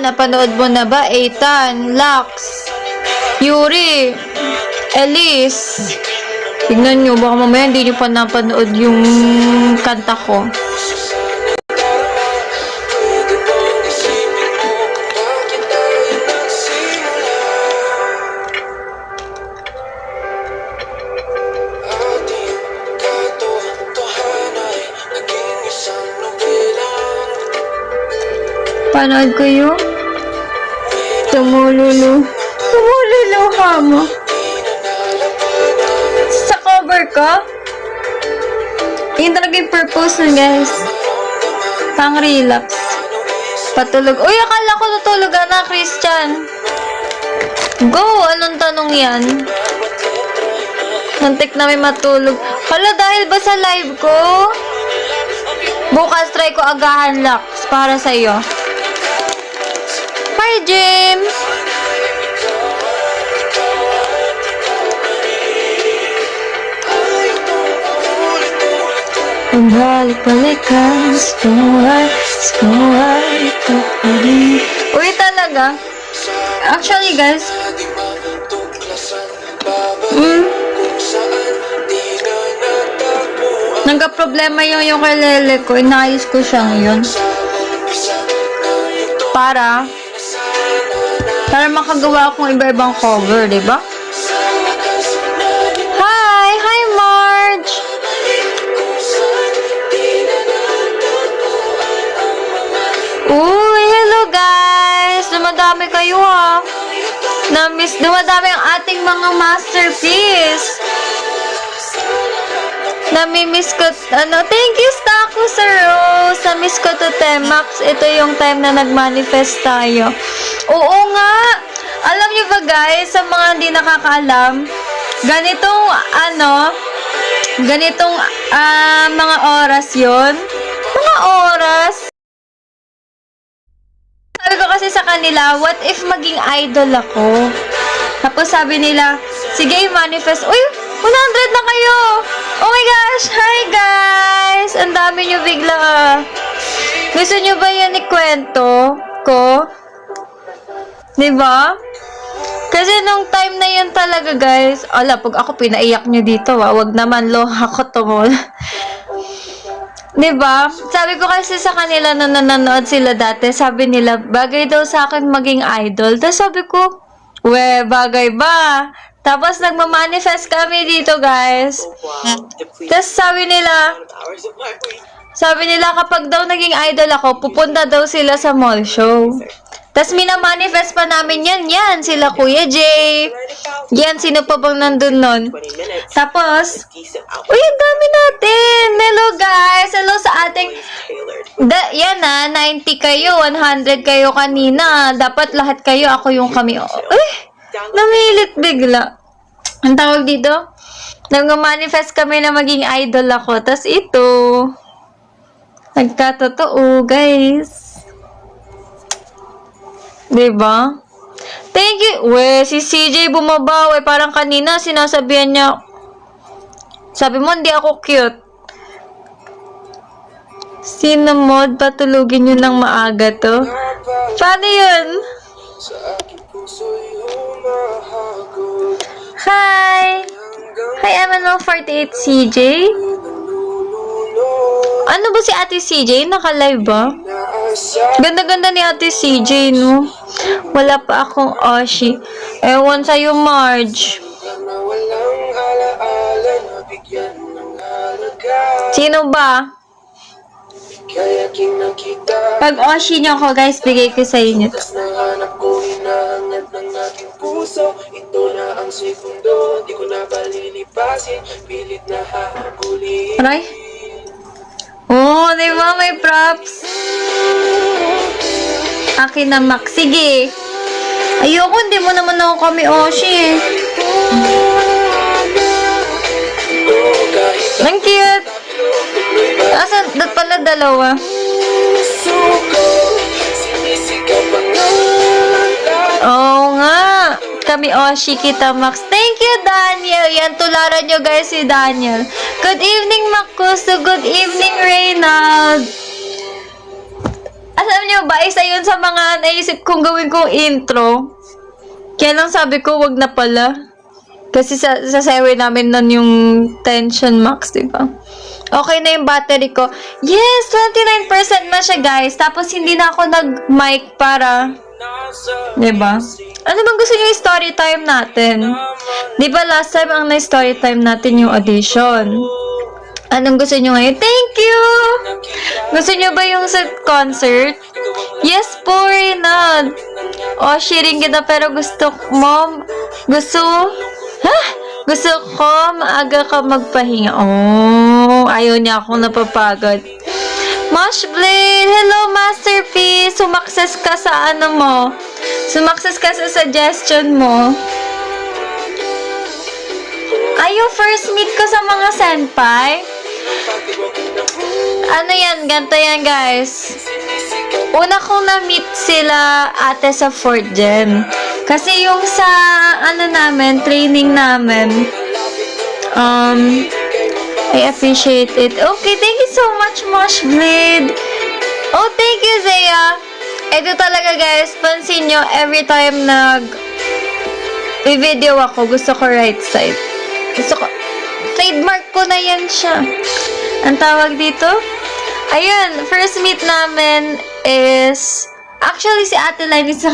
napanood mo na ba? Ethan, Lux, Yuri, Elise. Tignan nyo, baka mamaya hindi nyo pa napanood yung kanta ko. Panood ko yung Tumululuha mo. Sa cover ko, yun talaga yung purpose nun, guys. Pang relax. Patulog. Uy, akala ko natulog na, Christian. Go! Anong tanong yan? Nantik na may matulog. Hala, dahil ba sa live ko? Bukas try ko agahan, Lux, para sa'yo. Hi, James! Balik-balik ka, uy, talaga? Actually, guys, nagka-problema yung kalele ko, inayos ko siyang yun. Para makagawa akong iba-ibang cover, diba? Hi, Marge! Uy, hello guys! Dumadami kayo ha. Dumadami ang ating mga masterpiece. Namimiss ko, thank you, Stako, Sir Rose. Namiss ko to, Temax. Ito yung time na nag-manifest tayo. Oo nga. Alam nyo ba, guys, sa mga hindi nakakaalam, ganitong mga oras yon. Mga oras. Sabi ko kasi sa kanila, what if maging idol ako? Tapos sabi nila, sige, manifest. Uy, 100 na kayo! Oh my gosh! Hi guys! Ang dami nyo bigla. Gusto nyo ba yan ikwento ko? Diba? Kasi nung time na yan talaga guys, pag ako pinaiyak nyo dito, wag naman ako tumol. Diba? Sabi ko kasi sa kanila na nanonood sila dati, sabi nila, bagay daw sa akin maging idol. Tapos sabi ko, bagay ba? Tapos nagmamanifest kami dito, guys. Tapos sabi nila kapag daw naging idol ako, pupunta daw sila sa mall show. Tapos minamanifest pa namin yan, sila Kuya Jay. Yan, sino pa bang nandun nun? Tapos, uy, ang dami natin. Hello, guys. Hello sa ating, yan 90 kayo, 100 kayo kanina. Dapat lahat kayo, ako yung kami. Uy, namilit bigla. Ang tawag dito? Nag-manifest kami na maging idol ako. Tapos ito, nagkatotoo, guys. Diba? Thank you. Si CJ bumaba. Parang kanina, sinasabihan niya, sabi mo, hindi ako cute. Sino mod? Patulugin nyo ng maaga to. Paano yun? Hi! Hi, MNL48 CJ. Ano ba si Ate CJ? Naka-live ba? Ganda-ganda ni Ate CJ, no? Wala pa akong Oshi. Ewan sa'yo, Marge. Sino ba? Pag Oshi nyo ako, guys, bigay ko sa inyo. Aray? Oh, di ba? May props. Akin na, Max. Sige. Ayoko, hindi mo naman ako kami Oshi eh. Ang cute. Asan? Dat pala dalawa. Oo nga. Kami Oshi kita, Max. Thank you, Daniel. Yan, tularan nyo guys si Daniel. Good evening, Makuso. Good evening, Reynald. Alam niyo ba, isa yun sa mga naisip kong gawin kong intro. Kaya lang sabi ko, wag na pala. Kasi sa sewe namin nun yung tension max, diba? Okay na yung battery ko. Yes, 29% na siya, guys. Tapos, hindi na ako nag-mic para... Diba? Ano bang gusto niyo yung story time natin? Diba last time ang na-story time natin yung audition? Anong gusto niyo ngayon? Thank you! Gusto niyo ba yung sa concert? Yes po, Reynald. O, sharing kita pero gusto mo... Gusto... Ha? Gusto ko maaga ka magpahinga. Oh, ayaw niya akong napapagod. Mosh Blade! Hello, Masterpiece! Sumakses ka sa ano mo. Sumakses ka sa suggestion mo. Ayaw first meet ko sa mga senpai. Ano yan? Ganto yan, guys. Una kong na-meet sila ate sa 4th Gen. Kasi yung sa, ano namin, training namin, I appreciate it. Okay, thank you so much, Mosh Blade. Oh, thank you, Zaya. Ito talaga, guys, pansin nyo, every time i-video ako, gusto ko right side. Gusto ko, trademark ko na yan siya. Ang tawag dito? Ayun, first meet namin is, actually, si Ate Line, isa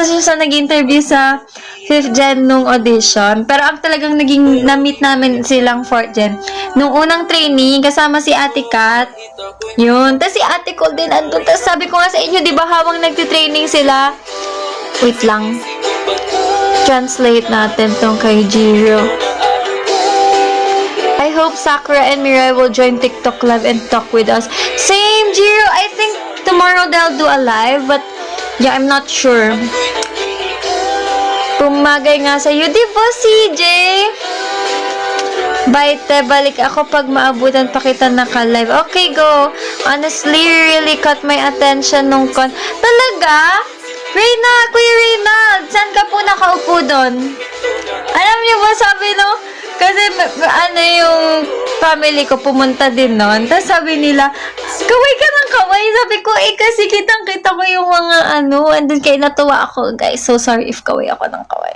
siya sa nag-interview sa 5th Gen nung audition. Pero ang talagang na-meet namin silang 4th Gen. Nung unang training, kasama si Ate Kat. Yun. Tapos si Ate Cole din andun. Tapos sabi ko nga sa inyo, di ba habang nagtitraining sila, wait lang. Translate natin tong kay Jiro. I hope Sakura and Mirai will join TikTok live and talk with us. Same, Jiro. I think tomorrow they'll do a live, but yeah, I'm not sure. Pumagay nga sa'yo, di ba, CJ? Baite, balik ako pag maabutan pa kita naka-live. Okay, go. Honestly, really caught my attention nung Talaga? Reynald, Kuya Reynald, saan ka po nakaupo doon? Alam niyo ba, sabi no? Kasi, ano yung family ko pumunta din noon. Tapos sabi nila, kaway ka ng kaway. Sabi ko, kasi kitang-kita ko yung mga andun kayo natuwa ako. Guys, so sorry if kaway ako ng kaway.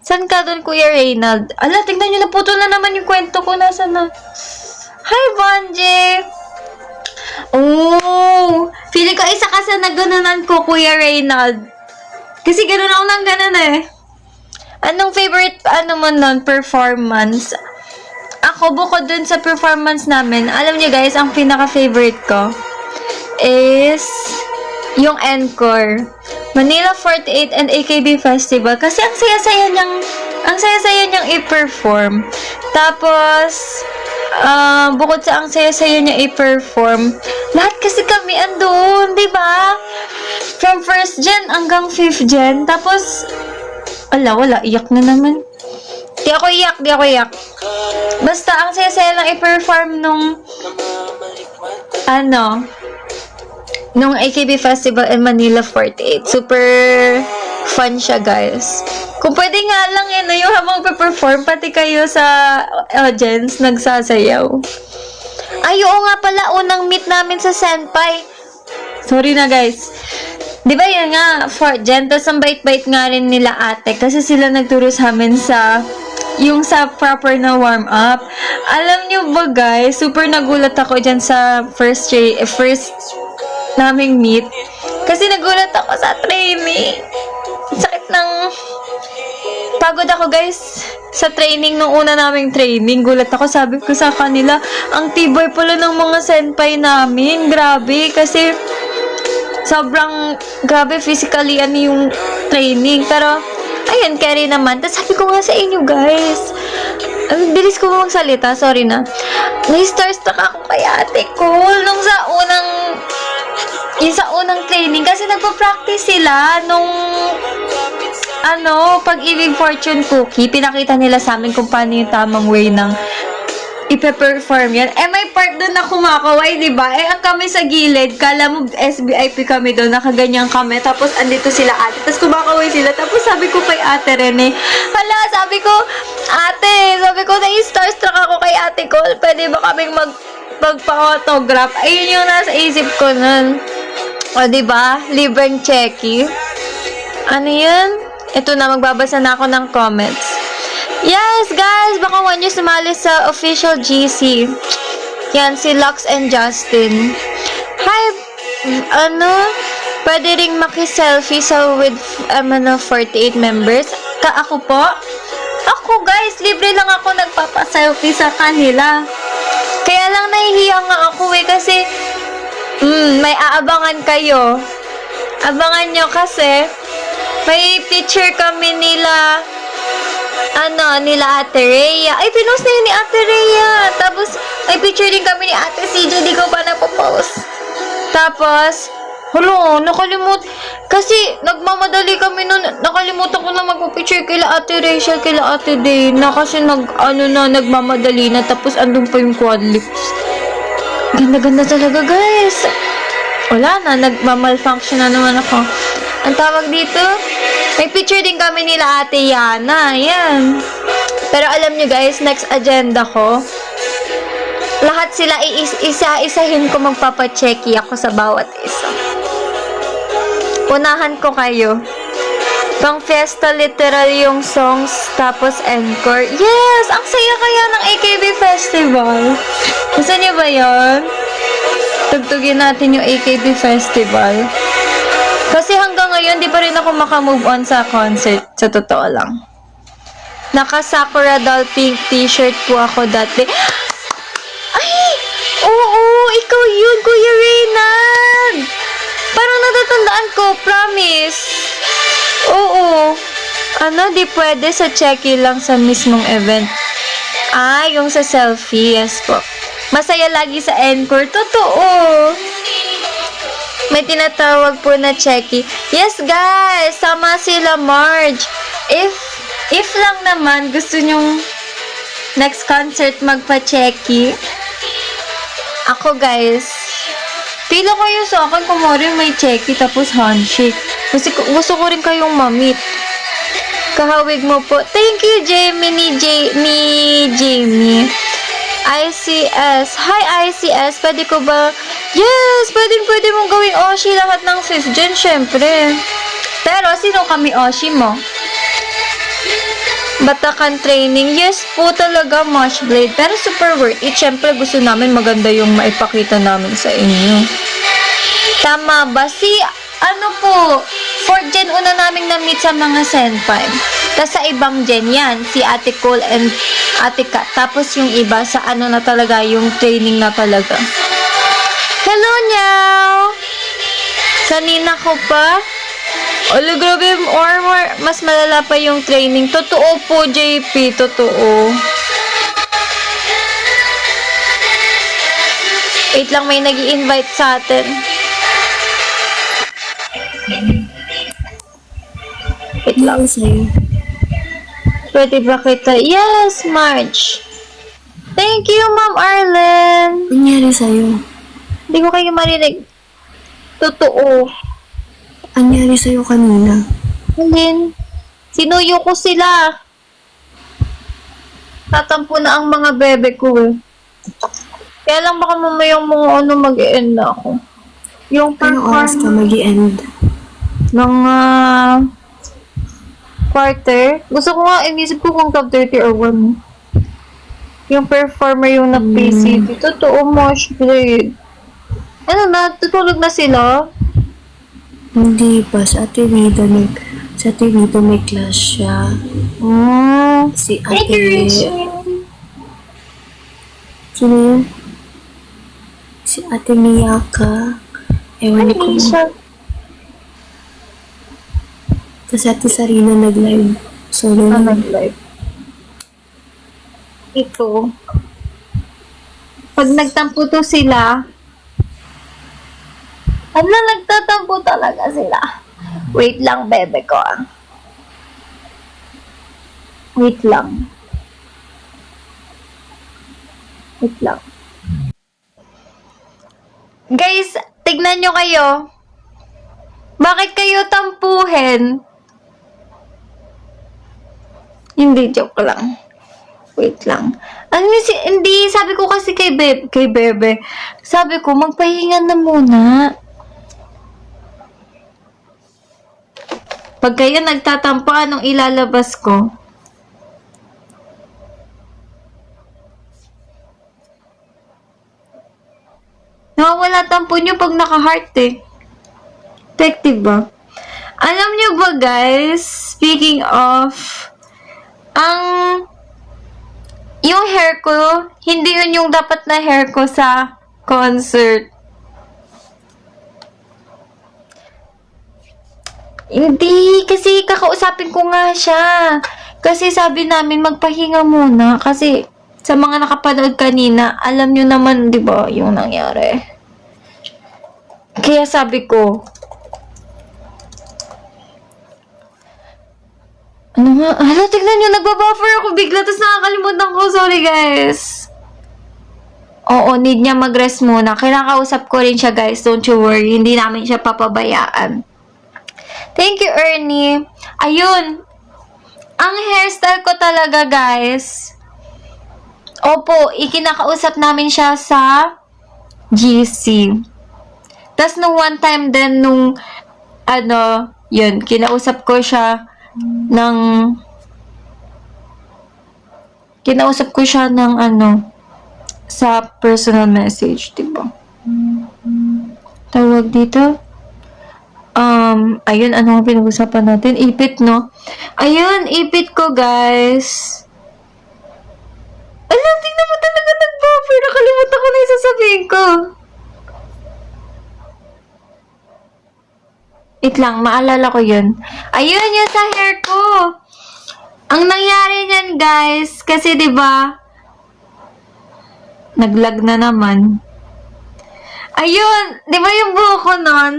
Saan ka doon, Kuya Reynald? Ala, tingnan nyo, naputol na naman yung kwento ko. Nasaan na? Hi, Bonje! Oh, feeling ko isa ka sa naganunan ko, Kuya Reynald. Kasi ganun ako nang ganun eh. Anong favorite, mo nun, performance? Ako, bukod dun sa performance namin, alam niyo guys, ang pinaka-favorite ko is yung encore. Manila 48 and AKB Festival. Kasi ang saya-saya niyang i-perform. Tapos, bukod sa ang saya-saya niya i-perform, lahat kasi kami andun, di ba? From 1st Gen hanggang 5th Gen. Tapos, wala, iyak na naman. Di ako iyak. Basta, ang saya-saya lang i-perform nung AKB Festival in Manila 48. Super fun siya, guys. Kung pwede nga lang yung habang pe-perform, pati kayo sa audience, nagsasayaw. Ay, oo nga pala, unang meet namin sa Senpai. Sorry na, guys. Di ba yun nga, 4th Gen, tapos ang bait-bait nga rin nila ate, kasi sila nagturo sa amin sa proper na warm-up. Alam nyo ba, guys, super nagulat ako dyan sa first naming meet. Kasi nagulat ako sa training. Sakit ng... Pagod ako, guys, sa training, nung una naming training. Gulat ako, sabi ko sa kanila, ang tibay pala ng mga senpai namin. Grabe, kasi sobrang grabe physically yung training. Pero, ayun, carry naman. Tapos sabi ko nga sa inyo, guys, ang bilis ko magsalita, sorry na. Starstruck ako kay Ate Cole nung sa unang training. Kasi nagpa-practice sila nung pag-ibig fortune cookie. Pinakita nila sa amin kung paano yung tamang way ng ipe-perform yan. May part doon na kumakaway, diba? Ang kami sa gilid, kala mo SBIP kami doon, nakaganyan kami, tapos andito sila ate, tapos kumakaway sila, tapos sabi ko kay Ate Rene, sabi ko, na-starstruck ako kay Ate Cole, pwede ba kaming magpa-autograph. Ayun yung nasa isip ko nun. O, diba? Libreng checky. Ano yun? Ito na, magbabasa na ako ng comments. Yes, guys! Baka want nyo sumali sa official GC. Yan, si Lux and Justin. Hi! Pwede ring maki-selfie sa with 48 members. Ako po? Ako, guys, libre lang ako nagpapa-selfie sa kanila. Kaya lang nahihiya nga ako kasi may aabangan kayo. Abangan nyo kasi may picture kami nila Ate Rhea. Ay, pinost na yun ni Ate Rhea. Tapos, may picture din kami ni Ate CJ. Di ko pa napopost. Tapos, nakalimut. Kasi, nagmamadali kami nun. Nakalimutan ko na magpapicture kila Ate Rachel, kila Ate Dana. Kasi, nagmamadali na. Tapos, andun pa yung quad lips. Ganda-ganda talaga, guys. Wala na. Nagmamalfunction na naman ako. Ang tawag dito, may picture din kami nila Ate Yana. Yan. Pero alam nyo, guys, next agenda ko, lahat sila isa-isahin ko, magpapacheki ako sa bawat isa. Unahan ko kayo. Pang fiesta literal yung songs, tapos encore. Yes! Ang saya kaya ng AKB Festival. Gusto niyo ba yun? Tugtugin natin yung AKB Festival. Kasi hanggang ngayon, di pa rin ako makamove on sa concert. Sa totoo lang. Naka-Sakura Doll pink t-shirt po ako dati. Ay! Oo! Ikaw yun, Kuya Reynald! Parang natatandaan ko, promise. Oo. Di pwede sa checky lang sa mismong event. Yung sa selfie, yes po. Masaya lagi sa encore. Totoo. May tinatawag po na checky. Yes, guys! Sama sila Marge. If lang naman gusto nyong next concert magpa-checky, ako, guys, pila kayo sa akin kung may checky tapos handshake. Gusto ko rin kayong mamit. Kahawig mo po. Thank you, Jamie, ni Jamie. ICS. Hi, ICS. Pwede ko ba? Yes! Pwede mong gawing Oshi lahat ng 5th gen, syempre. Pero, sino kami Oshi mo? Batakan training. Yes po talaga, Moshblade. Pero super worth it. Syempre, gusto namin maganda yung maipakita namin sa inyo. Tama ba? Po, 4th gen una naming na-meet sa mga senpai. Tapos sa ibang gen yan, si Ate Cole and Ate Kat. Tapos yung iba sa na talaga, yung training na talaga. Hello, Nyaw! Kanina ko pa? Olo, grabe, mas malala pa yung training. Totoo po, JP. Totoo. Wait lang, may nag-i-invite sa atin. Wait lang. Pwede ba kita? Yes, March. Thank you, Ma'am Arlen. Nangyari sa'yo? Hindi ko kayo marinig. Totoo. Nangyari sa'yo kanina? Alin? Sinuyo ko sila. Tatampo na ang mga bebe ko eh. Kaya lang baka mamayang mga mag-e-end na ako. Yung Anong oras ka mag-i-end? Mga quarter. Gusto ko nga, inisip ko kung top 30 or 1. Yung performer yung na-PCT. Totoo, Moshblade. Tutulog na sila? Hindi pa. Sa Ate Rita may class siya. Si Ate... Sino yun? Si Ate Miyaka. Ewan ko. Tapos Ate Sarina nag-live. Solo na nag-live. Ito. Pag nagtampo to sila, nagtatampo talaga sila. Wait lang, bebe ko. Wait lang. Guys, tignan nyo kayo. Bakit kayo tampuhin? Hindi, joke lang. Wait lang. Ano hindi, sabi ko kasi kay Bebe, sabi ko, magpahinga na muna. Pag kayo nagtatampo, anong ilalabas ko? Nawawala tampo nyo pag naka-heart eh. Effective ba? Alam nyo ba guys, speaking of, yung hair ko, hindi yun yung dapat na hair ko sa concert. Hindi, kasi kakausapin ko nga siya. Kasi sabi namin magpahinga muna. Kasi sa mga nakapanood kanina, alam nyo naman, di ba, yung nangyari. Kaya sabi ko, ano nga? Hala, tignan nyo, nagbabuffer ako bigla, tapos nakakalimutan ko. Sorry, guys. Oo, need niya mag-rest muna. Kinakausap ko rin siya, guys. Don't you worry. Hindi namin siya papabayaan. Thank you, Ernie. Ayun. Ang hairstyle ko talaga, guys. Opo, ikinakausap namin siya sa GC. Tapos nung one time din, yun, kinausap ko siya sa personal message, diba? Tawag dito? Ayun, ano nga pinag-usapan natin? Ipit, no? Ayun, ipit ko, guys. Alam, tingnan mo talaga nag-buffer. Nakalimutan ko na yung sasabihin ko. Wait lang, maalala ko yun. Ayun, yun sa hair ko. Ang nangyari niyan, guys, kasi 'di ba? Naglag na naman. Ayun, 'di ba yung buhok ko nun?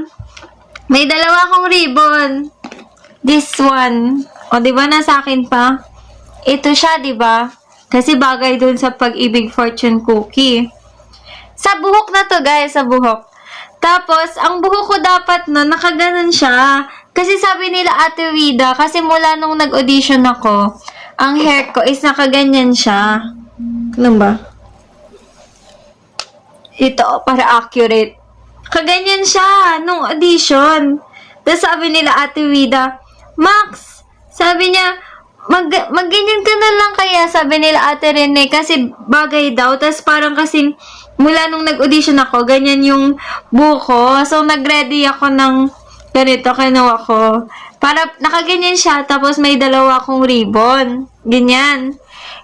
May dalawa akong ribbon. This one. O, 'di ba nasa akin pa? Ito siya, 'di ba? Kasi bagay dun sa Pag-ibig Fortune Cookie. Sa buhok na to, guys, sa buhok. Tapos, ang buhok ko dapat na nakaganon siya. Kasi sabi nila Ate Wida, kasi mula nung nag-audition ako, ang hair ko is nakaganyan siya. Ano ba? Ito, para accurate. Kaganyan siya nung audition. Tapos sabi nila Ate Wida, Max, sabi niya, magganyan ka na lang kaya, sabi nila Ate Rene, kasi bagay daw. Tapos parang kasing, mula nung nag-audition ako, ganyan yung buko. So, nag-ready ako ng ganito, kinuha ko. Para, nakaganyan siya, tapos may dalawa akong ribbon. Ganyan.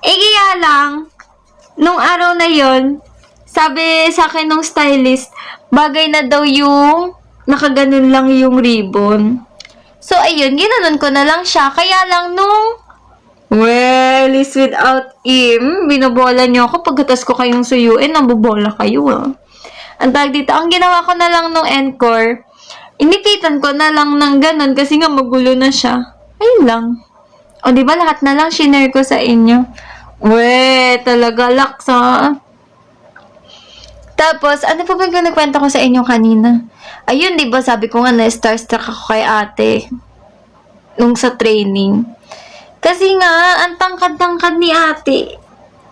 Kaya lang, nung araw na yon, sabi sa akin nung stylist, bagay na daw yung nakaganon lang yung ribbon. So, ayun, ginanon ko na lang siya. Kaya lang nung well, is without him, binobola niyo ako. Pagkatas ko kayong suyuin, nabobola kayo, ah. Ang tag dito, ang ginawa ko na lang nung encore, inipitan ko na lang ng ganun kasi nga magulo na siya. Ayun lang. O, di ba lahat na lang shinare ko sa inyo? We, talaga, laksa. Tapos, ano pa ba yung nagkwento ko sa inyo kanina? Ayun, di ba sabi ko nga na starstruck ako kay ate nung sa training. Kasi nga, ang tangkad-tangkad ni ate.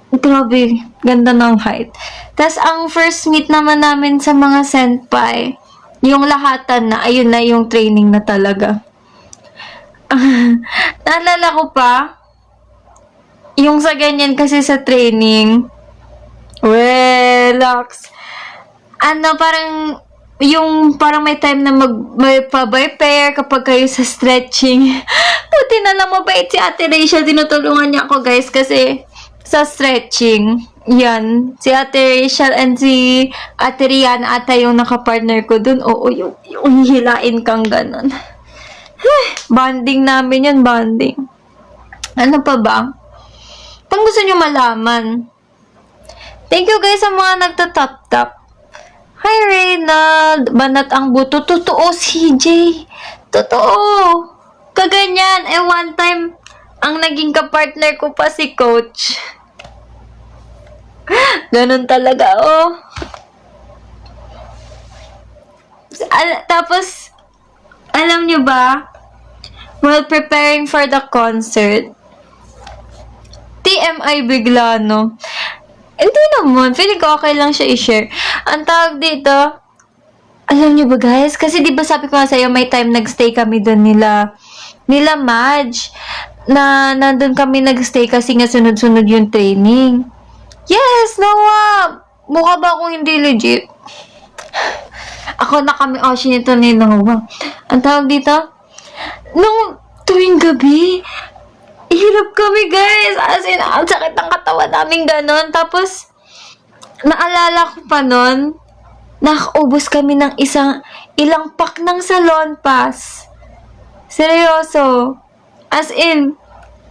Grabe, ganda ng height. Tapos, ang first meet naman namin sa mga senpai, yung lahatan na, ayun na yung training na talaga. Naalala ko pa, yung sa ganyan kasi sa training, relax. Parang, parang may time na may pa-by pair kapag kayo sa stretching. Buti na lang mabait si Ate Rachel. Tinutulungan niya ako, guys, kasi sa stretching. Yan. Si Ate Rachel and si Ate Rian ata yung nakapartner ko dun. Oo, yung hihilain kang ganun. Bonding namin yan, bonding. Ano pa ba? Pang gusto nyo malaman. Thank you, guys, sa mga nagtatap-tap. Hi, Reynald. Banat ang buto. Totoo, CJ. Totoo. Kaganyan. One time, ang naging kapartner ko pa si Coach. Ganun talaga, oh. Tapos, alam nyo ba, while preparing for the concert, TMI bigla, no? Hindi naman. Feeling ko okay lang siya i-share. Ang tawag dito, alam niyo ba guys? Kasi di ba sabi ko nga sa'yo, may time nagstay kami doon nila Madge. Na nandun kami nagstay kasi nga sunod-sunod yung training. Yes, Noah! Mukha ba akong hindi legit? Ako na kami Oshi nito ni Noah. Ang tawag dito, nung tuwing gabi, hirap kami guys. As in, ang sakit ng katawan namin ganon. Tapos, naalala ko pa nun, nakaubos kami ng ilang pack ng salon pass. Seryoso. As in,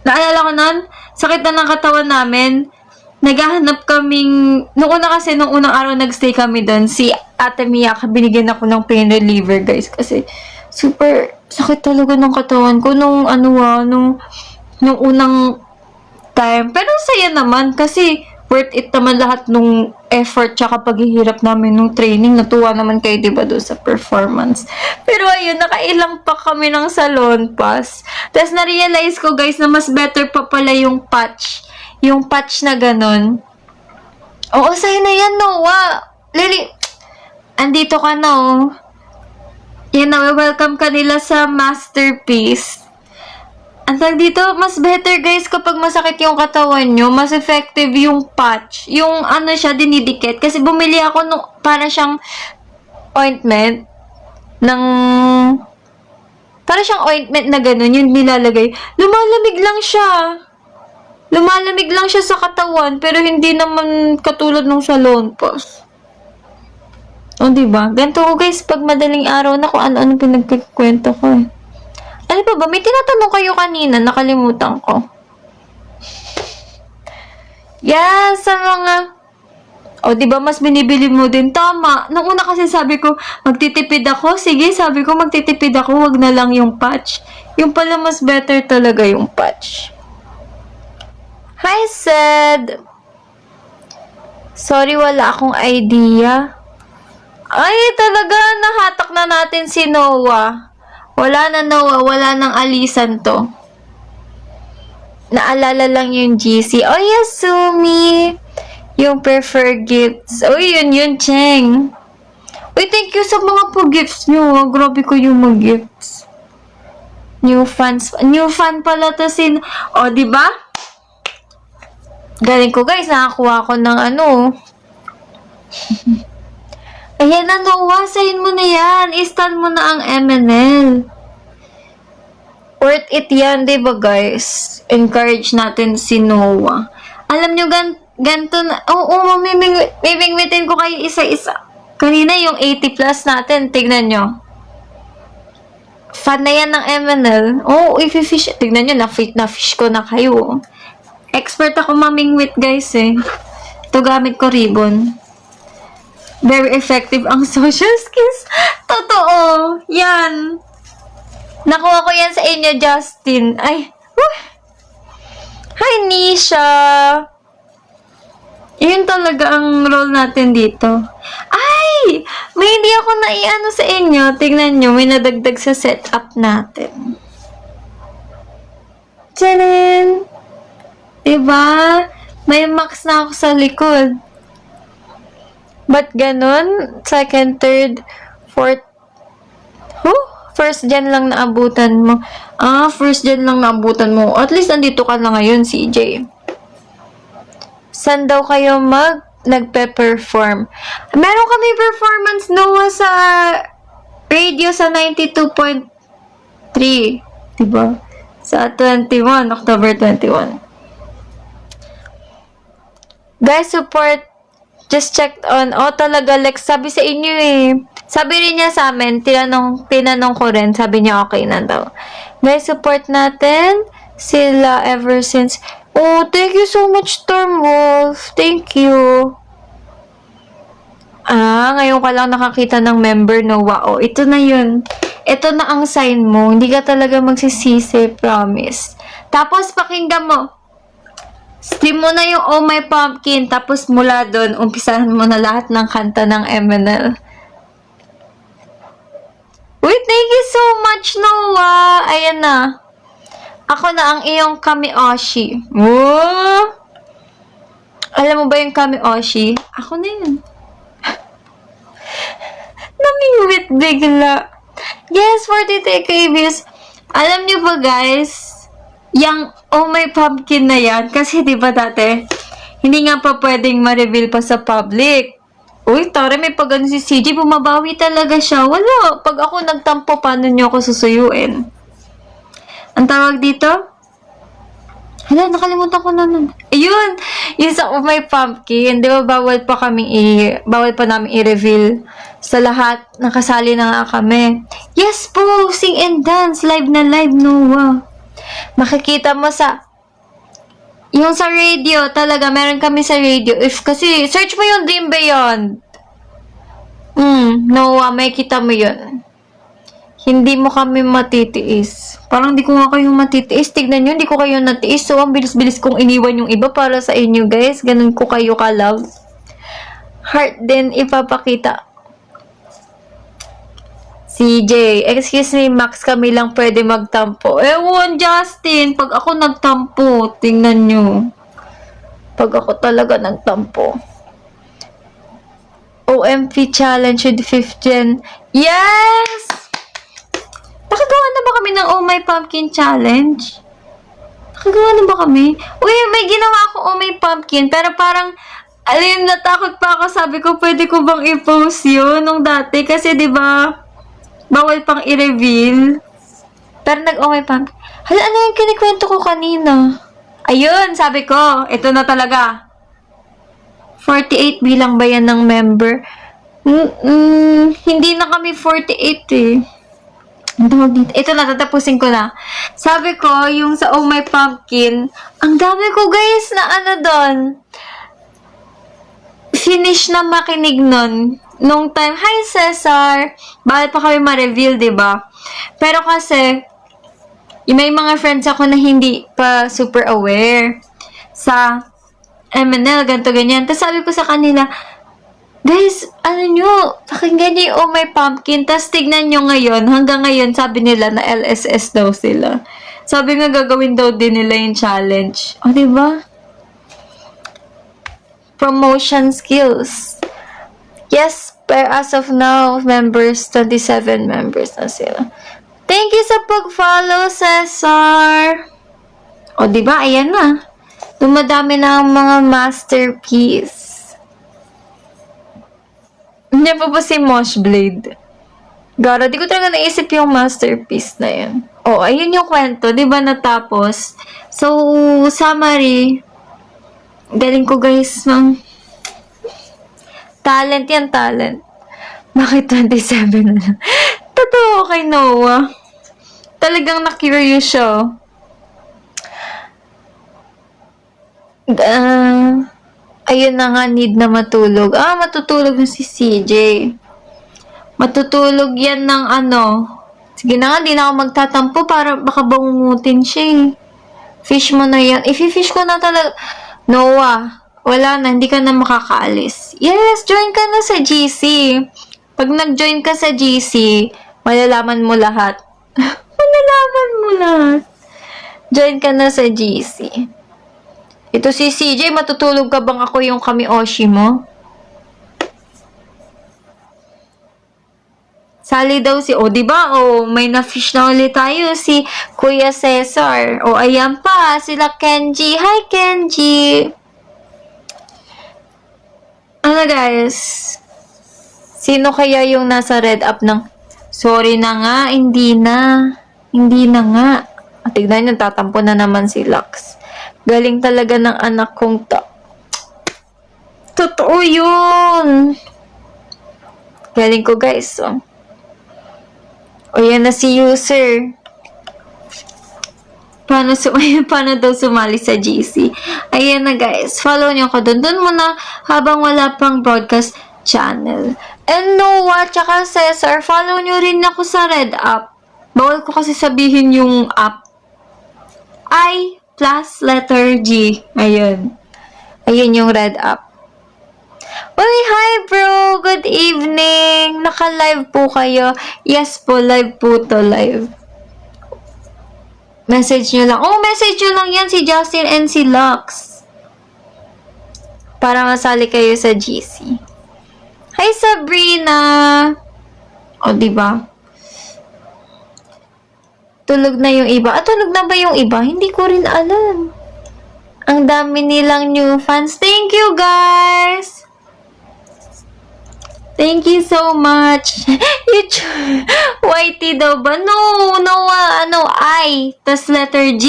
naalala ko nun, sakit na ng katawan namin. Naghahanap kaming, nung unang araw nagstay kami doon, si Ate Mia, binigyan ako ng pain reliever guys. Kasi, super sakit talaga ng katawan ko nung unang time. Pero saya naman kasi worth it naman lahat nung effort tsaka paghihirap namin nung training. Natuwa naman kayo, diba, doon sa performance. Pero ayun, nakailang pa kami ng salon pass. Tapos na-realize ko, guys, na mas better pa pala yung patch. Yung patch na ganun. Oo, sa'yo na yan, Noah. Lily, andito ka na, oh. Yan na, welcome ka nila sa masterpiece. Ang tag dito, mas better guys kapag masakit yung katawan nyo, mas effective yung patch. Yung ano siya, dinidikit. Kasi bumili ako nung para siyang ointment para siyang ointment na ganun, yung nilalagay. Lumalamig lang siya sa katawan, pero hindi naman katulad nung salon pass. O, diba? Ganito ko guys, pag madaling araw na kung ano-ano pinagkikwento ko eh. Ano pa ba? May tinatanong kayo kanina, nakalimutan ko. Yes, sa mga... O, diba, mas binibili mo din. Tama. Nung una kasi sabi ko, magtitipid ako. Sige, sabi ko, magtitipid ako. Wag na lang yung patch. Yung pala, mas better talaga yung patch. Hi, Sed. Sorry, wala akong idea. Ay, talaga, nahatak na natin si Noah. Wala na Noah, wala nang alisan to. Naalala lang yung GC. Oh, yes, Sumi. Yung prefer gifts. Oh, yun, Cheng. Uy, thank you sa mga po-gifts nyo. Grabe ko yung mag-gifts. New fan pala to sin... Oh, diba? Galing ko, guys. Nakakuha ko ng ano. Ayan na, Noah. Sayin mo na yan. I-stun mo na ang MNL. Worth it yan, diba, guys? Encourage natin si Noah. Alam nyo, ganito na... Oo, mamimingwitin ko kayo isa-isa. Kanina yung 80 plus natin. Tignan nyo. Fan na yan ng MNL. Oo, i-fish. Tignan nyo, na-fish ko na kayo. Expert ako mamingwit, guys, eh. Ito gamit ko ribbon. Very effective ang social skills. Totoo. Yan. Nakuha ko yan sa inyo, Justin. Ay. Hi, Nisha. Yun talaga ang role natin dito. Ay! May hindi ako naiano sa inyo. Tingnan nyo, may nadagdag sa setup natin. Tchanan! Diba? May max na ako sa likod. Ba't ganun? Second, third, fourth. First gen lang naabutan mo. First gen lang naabutan mo. At least nandito ka na ngayon, CJ. Saan daw kayo nagpe-perform? Meron kami performance, Noah, sa radio sa 92.3. Diba? Sa 21, October 21. Guys, support. Just checked on. Oh, talaga, Lex. Sabi sa inyo eh. Sabi rin niya sa amin, tinanong ko rin. Sabi niya okay na daw. Guys, support natin sila ever since. Oh, thank you so much, Stormwolf. Thank you. Ngayon ka lang nakakita ng member, Noah. Oh, ito na yun. Ito na ang sign mo. Hindi ka talaga magsisisi, promise. Tapos, pakinggan mo. Stream mo na yung Oh My Pumpkin, tapos mula doon, umpisahan mo na lahat ng kanta ng MNL. Wait, thank you so much, Noah! Ayan na. Ako na ang iyong Kami-Oshi. Whoa! Alam mo ba yung Kami Oshi? Ako na yun. Namingwit bigla. Yes, for the TKBs. Alam niyo ba guys, yung Oh My Pumpkin na yan, kasi di ba dati, hindi nga pa pwedeng ma-reveal pa sa public. Uy, tara, may pag ano si CJ, bumabawi talaga siya. Wala, pag ako nagtampo, paano niyo ako susuyuin? Ang tawag dito? Hala, nakalimutan ko na nun. Ayun! Yung sa Oh My Pumpkin, di ba bawal pa namin i-reveal sa lahat. Nakasali na nga kami. Yes po! Sing and dance! Live na live, Noah. Makikita mo yung sa radio, talaga, meron kami sa radio. Kasi, search mo yung Dream Beyond. Noah, may kita mo yun. Hindi mo kami matitiis. Parang di ko nga kayo matitiis. Tignan nyo, hindi ko kayo natiis. So, ang bilis-bilis kong iniwan yung iba para sa inyo, guys. Ganun ko kayo ka-love. Heart din ipapakita. CJ, excuse me, Max, kami lang pwede magtampo. Ewan, Justin, pag ako nagtampo, tingnan nyo. Pag ako talaga nagtampo. OMP challenge with 5th gen. Yes! Nakagawa na ba kami ng Oh My Pumpkin challenge? Nakagawa na ba kami? Uy, may ginawa ako Oh My Pumpkin, pero parang, alam, natakot pa ako. Sabi ko, pwede ko bang i-post yun nung dati? Kasi, di ba, bawal pang i-reveal. Pero nag-Oh My Pumpkin. Hala, ano yung kinikwento ko kanina? Ayun, sabi ko, ito na talaga. 48 bilang ba yan ng member? Hindi na kami 48 eh. Ito na, tatapusin ko na. Sabi ko, yung sa Oh My Pumpkin, ang dami ko guys na ano doon. Finish na makinig nun. Nung time, hi Cesar! Bakit pa kami ma-reveal, diba? Pero kasi, may mga friends ako na hindi pa super aware sa MNL, ganito, ganyan. Tapos sabi ko sa kanila, guys, ano nyo, pakinggan nyo yung Oh My Pumpkin, tas tignan nyo ngayon, hanggang ngayon, sabi nila na LSS daw sila. Sabi nga gagawin daw din nila yung challenge. O, diba? Promotion skills. Yes, pero as of now, 27 members na sila. Thank you sa pag-follow, Cesar! O, diba? Ayan na. Dumadami na ang mga masterpiece. Hindi pa po si Moshblade. Gara, di ko talaga naisip yung masterpiece na yun. Oh, ayun yung kwento. Di ba natapos? So, summary. Galing ko guys ng talent yan, talent. Bakit 27 na lang? Totoo kay Noah. Talagang na-curious siya. Ayun na nga, need na matulog. Matutulog na si CJ. Matutulog yan ng ano. Sige na nga, di na ako magtatampo para baka bangungutin siya eh. Fish mo na yan. I-fish ko na talaga. Noah, wala na, hindi ka na makakaalis. Yes, join ka na sa GC. Pag nag-join ka sa GC, malalaman mo lahat. Malalaman mo lahat. Join ka na sa GC. Ito si CJ, matutulog ka bang ako yung Kami Oshi mo? Sali daw si, diba? May na-fish na ulit tayo, si Kuya Cesar. Ayan pa, sila Kenji. Hi, Kenji! Ano guys? Sino kaya yung nasa red up ng, sorry na nga, hindi na nga. Tignan nyo, tatampo na naman si Lux. Galing talaga ng anak kong Totoo yun! Galing ko guys, yan na si user. Paano daw sumali sa GC? Ayan na guys, follow nyo ko doon. Doon muna habang wala pang broadcast channel. And Noah, tsaka Cesar, follow nyo rin ako sa Red App. Bawal ko kasi sabihin yung app. I plus letter G. Ayun. Ayun yung Red App. Uy, hi bro! Good evening! Naka-live po kayo. Yes po, live po to, live. Message nyo lang. Message nyo lang yan si Justin and si Lux. para masali kayo sa GC. Hi, Sabrina! O, diba? Tulog na yung iba. Tulog na ba yung iba? Hindi ko rin alam. Ang dami nilang new fans. Thank you, guys! Thank you so much. YT daw ba? No, I. Tas letter G.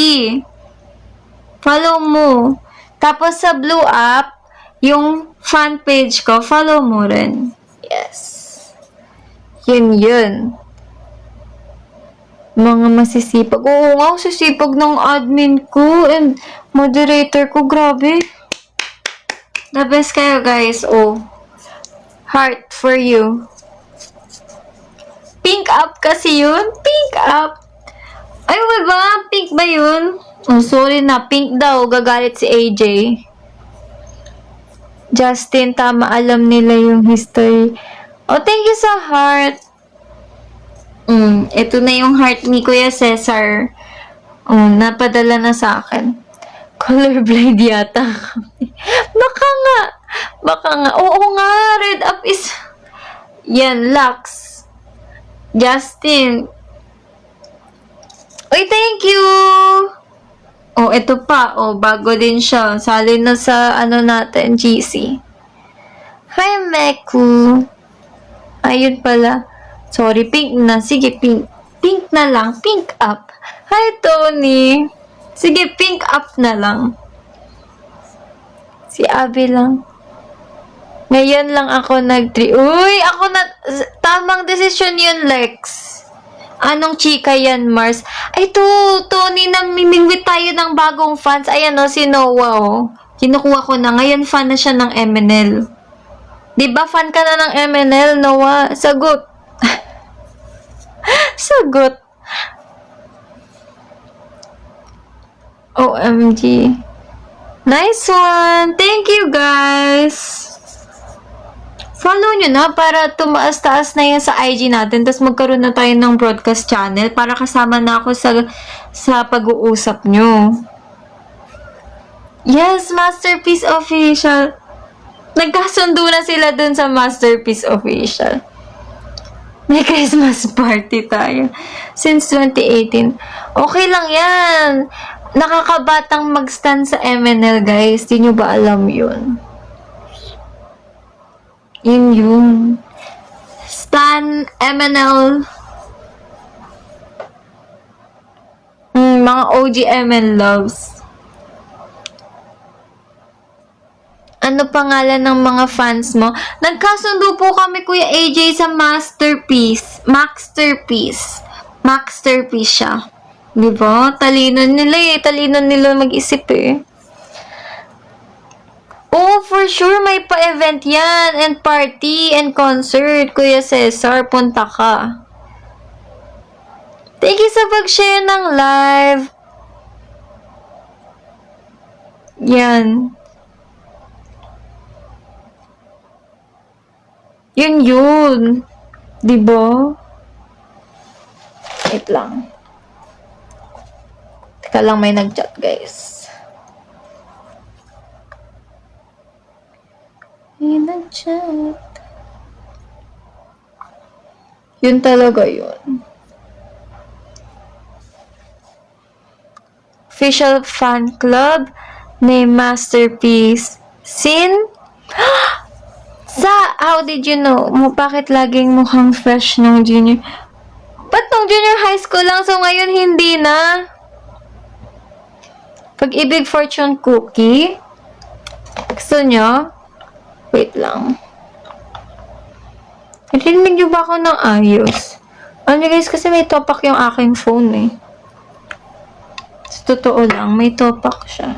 Follow mo. Tapos sa blue app, yung fan page ko, follow mo rin. Yes. Yun. Mga masisipag. Oo nga, sisipag ng admin ko and moderator ko. Grabe. The best kayo, guys. Oh. Heart for you. Pink up kasi yun. Pink up. Ay, ba? Pink ba yun? Oh, sorry na. Pink daw. Gagalit si AJ. Justin, tama. Alam nila yung history. Oh, thank you sa heart. Ito na yung heart ni Kuya Cesar. Napadala na sa akin. Colorblind yata kami. Baka nga. Oo nga, red up is... Yan, Lux. Justin. Uy, thank you! Oh, ito pa. Oh, bago din siya. Sali na sa, natin, GC. Hi, Meku. Ayun pala. Sorry, pink na. Sige, pink. Pink na lang. Pink up. Hi, Tony. Sige, pink up na lang. Si Abby lang. Ngayon lang ako Uy, tamang desisyon yun, Lex. Anong chika yan, Mars? Ay, Tony, namimingwit tayo ng bagong fans. Ayan, si Noah, Kinukuha ko na. Ngayon, fan na siya ng MNL. Diba, fan ka na ng MNL, Noah? Sagot. Sagot. OMG. Nice one. Thank you, guys. Follow nyo na para tumaas-taas na yan sa IG natin. Tapos magkaroon na tayo ng broadcast channel para kasama na ako sa pag-uusap nyo. Yes, Masterpiece Official. Nagkasundo na sila dun sa Masterpiece Official. May Christmas party tayo. Since 2018. Okay lang yan. Nakakabatang mag-stand sa MNL, guys. Di nyo ba alam yun? Yun. Stan, MNL. Mga OG MN loves. Ano pangalan ng mga fans mo? Nagkasundo po kami, Kuya AJ, sa Masterpiece. Masterpiece siya. Diba? Talino nila mag-isip eh. Oh, for sure, may pa-event yan, and party, and concert. Kuya Cesar, punta ka. Thank you sa pag-share ng live. Yan. Yun. Diba? Wait lang. Teka lang, may nag-chat, guys. Nag-chat. Yun talaga yun. Official fan club name Masterpiece. Sin? How did you know? Bakit laging mukhang fresh nung junior? Ba't nung junior high school lang? So ngayon hindi na. Pag-ibig fortune cookie? Gusto nyo? Wait lang. Narinig niyo ba ako ng ayos? Ano guys, kasi may topak yung aking phone eh. Sa totoo lang, may topak siya.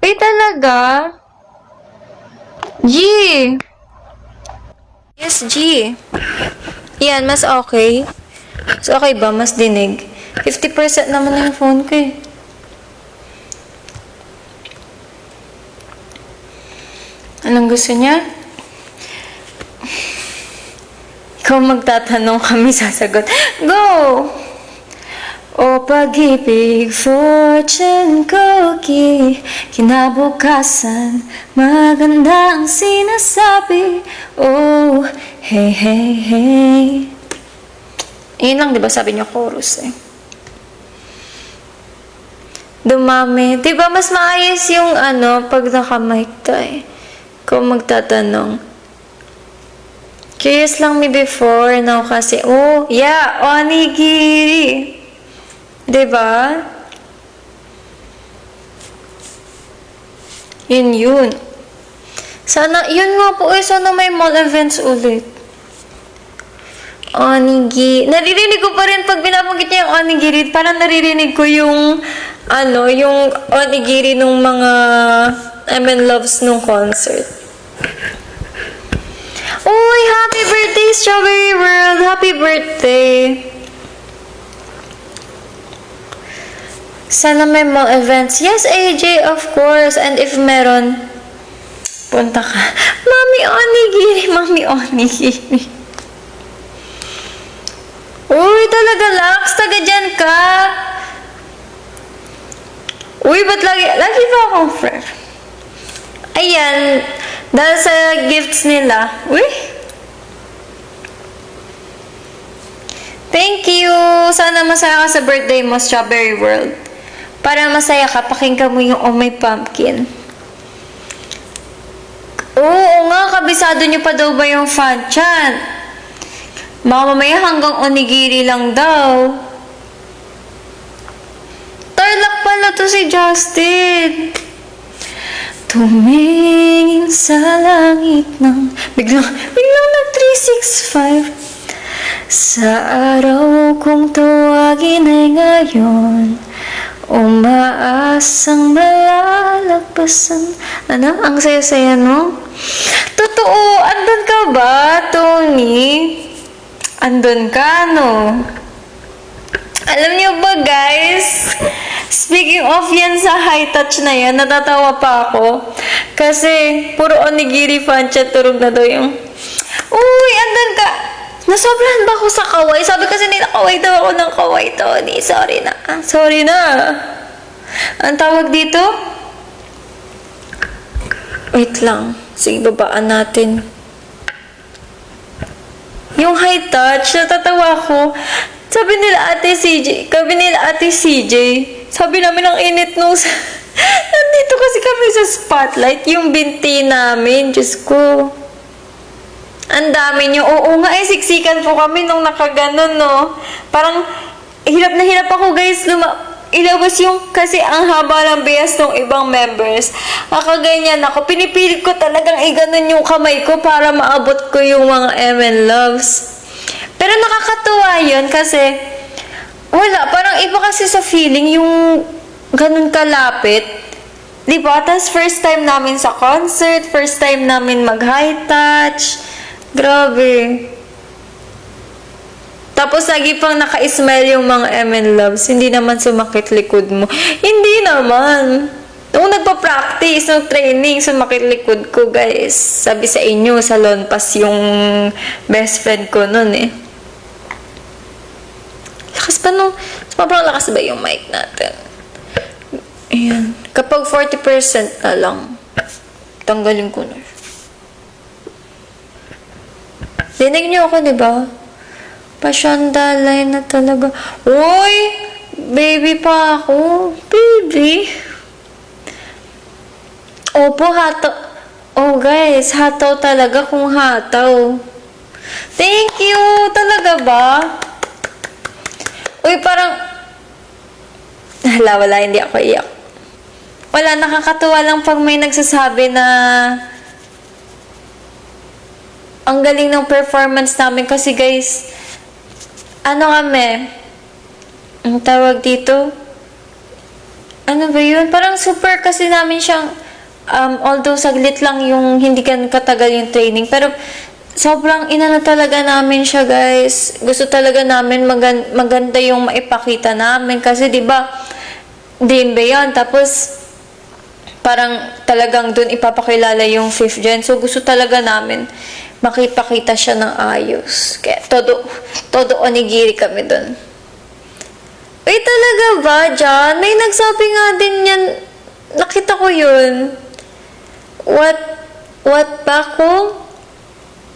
Wait talaga? G! Yes, G. Yan, mas okay. Mas okay ba? Mas dinig. 50% naman na yung phone ko eh. Anong gusto niya? Ikaw magtatanong, kami sasagot. Go! O pag-ibig, fortune cookie, kinabukasan, maganda ang sinasabi. Oh, hey, hey, hey. Yun lang, di ba sabi niyo chorus eh. Dumami. Di ba mas maayos yung pag naka-mic tayo. Kung magtatanong. Curious lang me before, now kasi, oh, yeah, onigiri. Diba? Yun. Sana, yun nga po sana may mall events ulit. Onigiri. Naririnig ko pa rin pag binabanggit niya yung onigiri, parang naririnig ko yung, yung onigiri nung mga Loves nung concert. Uy, happy birthday, Strawberry World! Happy birthday! Sana may mall events. Yes, AJ, of course. And if meron, punta ka. Mami onigiri. Uy, talaga, Lax. Taga dyan ka. Uy, ba't lagi ba akong friend? Ayan. Dahil sa gifts nila. Uy. Thank you. Sana masaya ka sa birthday mo, Strawberry World. Para masaya ka, pakinggan mo yung Oh My Pumpkin. Oo nga, kabisado nyo pa daw ba yung fan chan? Mamamaya hanggang onigiri lang daw. Tarlac pala to si Justin. Tumingin sa langit ng... Biglang nag 365. Sa araw kong tawagin ay ngayon, umaasang malalagpasan. Ang saya-saya, no? Totoo, andun ka ba, Tony? Andun ka, no? Alam niyo ba, guys? Speaking of yan sa high touch na yan, natatawa pa ako. Kasi, puro onigiri fan chat, turog na daw yung, uy, andun ka. Nasobrahan ba ako sa kaway? Sabi kasi nila, kaway daw ako ng kaway, Tony. Sorry na. Ang tawag dito? Wait lang. Sige, babaan natin. Yung high touch, natatawa ko. Sabi nila Ate CJ, sabi namin ang init nung nandito kasi kami sa spotlight, yung binti namin, Diyos ko. Ang dami nyo. Oo nga, siksikan po kami nung nakaganon, no? Parang, hirap na hirap ako, guys. Ilabas yung, kasi ang haba ng bias ng ibang members. Nakaganyan ako. Pinipilit ko talagang iganon yung kamay ko para maabot ko yung mga Loves. Pero nakakatuwa yun kasi, wala, parang iba kasi sa feeling yung ganun kalapit. Diba? Tapos first time namin sa concert, first time namin mag-high touch. Grabe. Tapos lagi pang naka-smile yung mga Loves. Hindi naman sumakit likod mo. Hindi naman. Nung nagpa-practice, nung training, sumakit likod ko, guys. Sabi sa inyo, sa Lonpas yung best friend ko nun eh. Lakas pa no? Sobrang lakas ba yung mic natin? Ayan. Kapag 40% na lang, tanggalin ko na. Dinig niyo ako, diba? Pasyandalay na talaga. Uy! Baby pa ako. Baby. Opo, hataw. Oh, guys. Hataw talaga kung hataw. Thank you. Talaga ba? Uy, parang... Wala, hindi ako iyak. Wala, nakakatuwa lang pag may nagsasabi na... Ang galing ng performance namin kasi guys, kami, ang tawag dito, ano ba yun? Parang super kasi namin siyang, although saglit lang yung hindi gan katagal yung training, pero sobrang inano talaga namin siya guys. Gusto talaga namin maganda yung maipakita namin kasi di ba DMB yun, tapos parang talagang dun ipapakilala yung 5th gen, so gusto talaga namin makipakita siya ng ayos. Kaya todo onigiri kami dun. Uy, talaga ba, John? May nagsabi nga din yan. Nakita ko yun. What ba ko?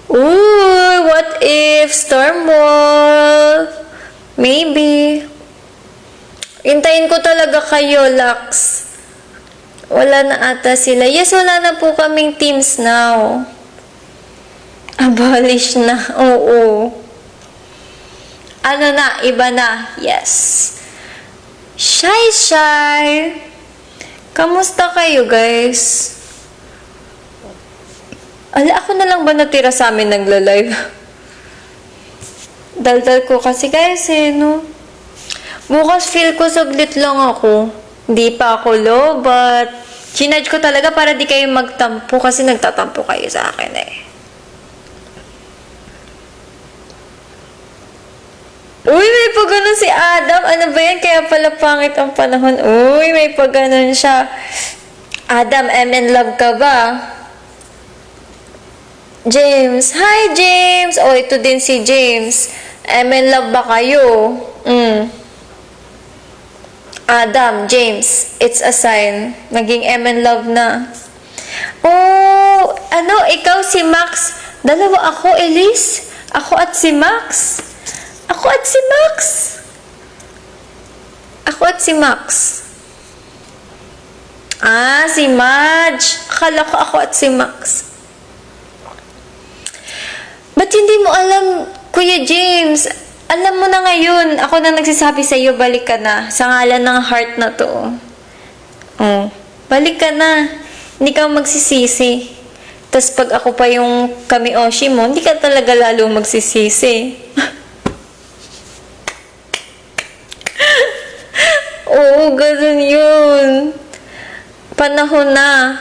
Ooh, what if Stormwolf? Maybe. Hintayin ko talaga kayo, Lux. Wala na ata sila. Yes, wala na po kaming teams now. Abolish na. Oo. Ano na? Iba na. Yes. Shy. Kamusta kayo, guys? Ala, ako na lang ba natira sa amin nagla-live? Daldal ko kasi, guys, no? Bukas feel ko saglit lang ako. Di pa ako low, but chinudge ko talaga para di kayo magtampo kasi nagtatampo kayo sa akin eh. Uy, may pagganon si Adam. Ano ba yan? Kaya pala pangit ang panahon. Uy, may pagganon siya. Adam, in love ka ba? James. Hi, James. Oh, ito din si James. in love ba kayo? Adam, James, it's a sign. Naging in love na. Oh, ano, ikaw si Max. Dalawa ako, Elise. Ako at si Max. Ako at si Max. Ako at si Max. Ah, si Madge. Akala ko ako at si Max. Ba't hindi mo alam, Kuya James? Alam mo na ngayon, ako na nagsasabi sa iyo, balik ka na. Sa ngalan ng heart na to. Oh, balik ka na. Hindi ka magsisisi. Tapos pag ako pa yung kamioshi mo, hindi ka talaga lalo magsisisi. Oo, ganun yun. Panahon na.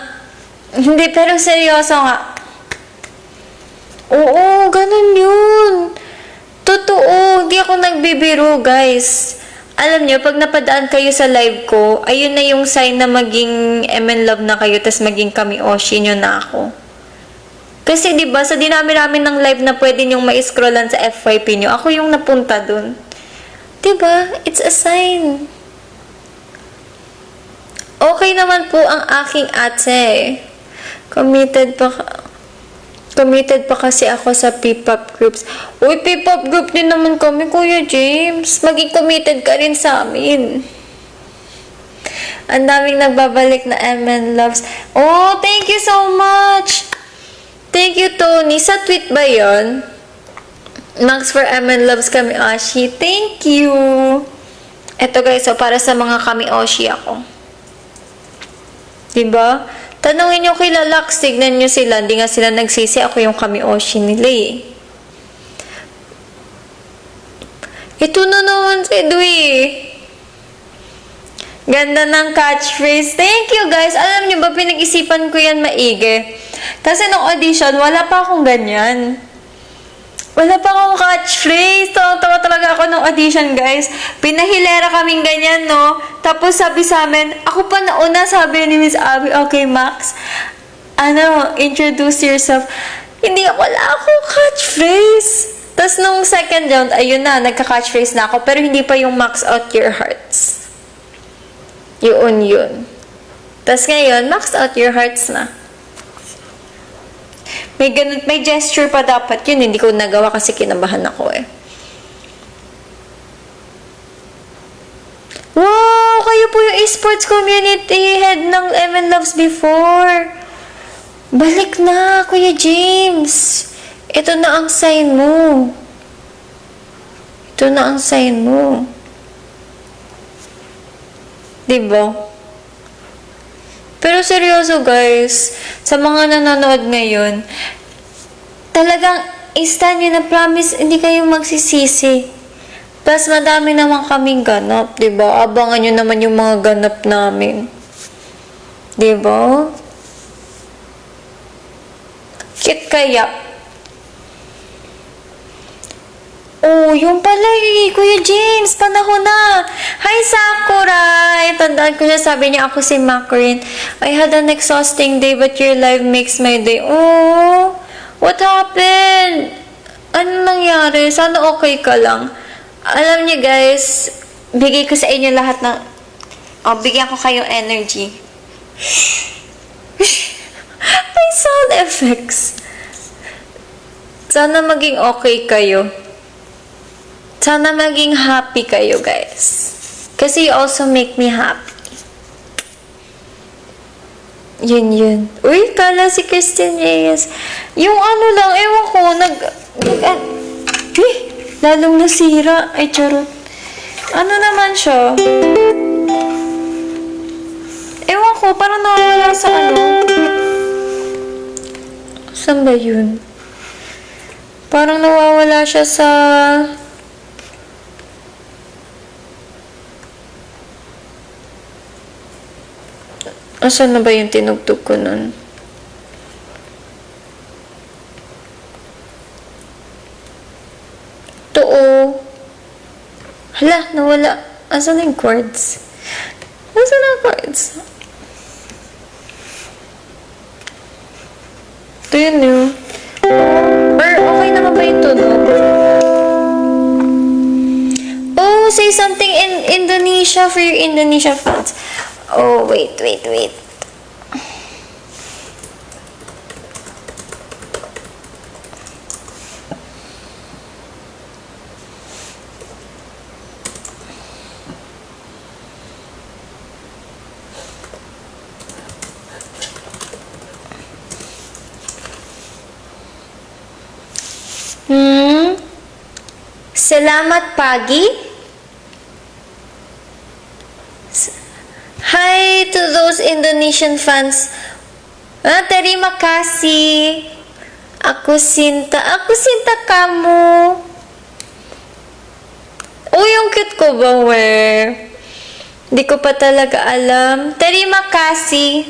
Hindi, pero seryoso nga. Oo, ganun yun. Totoo, hindi ako nagbibiro, guys. Alam nyo, pag napadaan kayo sa live ko, ayun na yung sign na maging in love na kayo, tas maging kamioshi nyo na ako. Kasi diba, sa dinami-rami ng live na pwede nyong ma-scrollan sa FYP nyo, ako yung napunta dun. Diba? It's a sign. Okay naman po ang aking ate. Committed pa kasi ako sa P-pop groups. Uy, P-pop group din naman kami, Kuya James. Maging committed ka rin sa amin. Ang daming nagbabalik na MN loves. Oh, thank you so much. Thank you, Tony. Sa tweet ba yun? Max for MN loves kami, Oshi. Thank you. Eto guys, so para sa mga kami Oshi ako. Diba? Tanungin nyo kay Lalax, tignan nyo sila. Hindi nga sila nagsisi. Ako yung kamioshi nila eh. Ito na naman si Dwi. Ganda ng catchphrase. Thank you guys. Alam nyo ba, pinag-isipan ko yan maigi. Kasi nung audition, wala pa akong ganyan. Wala pa akong catchphrase. Tawa talaga ako nung audition, guys. Pinahilera kaming ganyan, no? Tapos sabi sa amin, ako pa nauna, sabi ni Miss Abby, okay, Max, introduce yourself. Hindi, wala akong catchphrase. Tapos nung second round, ayun na, nagka-catchphrase na ako, pero hindi pa yung Max out your hearts. Yun. Tapos ngayon, Max out your hearts na. May gesture pa dapat yun. Hindi ko nagawa kasi kinabahan ako eh. Wow! Kayo po yung esports community head ng MN Loves before. Balik na, Kuya James. Ito na ang sign mo. Diba? Pero seryoso guys, sa mga nanonood ngayon, talagang instant nyo na promise, hindi kayo magsisisi. Plus, madami naman kaming ganap, diba? Abangan nyo naman yung mga ganap namin. Diba? Cute kaya. Oh, yung pala eh, Kuya James, panahon na. Hi, Sakurai! Tandaan ko siya, sabi niya ako si Macarin. I had an exhausting day, but your live makes my day. Oh, what happened? Ano nangyari? Sana okay ka lang. Alam niyo guys, bigay ko sa inyo lahat ng, bigyan ko kayo energy. May sound effects. Sana maging okay kayo. Sana maging happy kayo, guys. Kasi you also make me happy. Yun. Uy, kala si Christine Reyes. Yung ano lang, ewan ko, lalong nasira. Ay, charot. Ano naman siya? Ewan ko, parang nawawala sa ano. Saan ba yun? Parang nawawala siya sa... Asan na ba yung tinugtog ko nun? Ito. Hala, nawala. Asan na yung chords? Asan na yung chords? Ito yun yun. Or okay naman ba yung tunog? Oh, say something in Indonesia for your Indonesia fans. Oh, wait. Salamat pagi. Hi to those Indonesian fans. Terima kasih. Aku Sinta kamu. Oh, yung cute ko ba, we? Di ko pa talaga alam. Terima kasih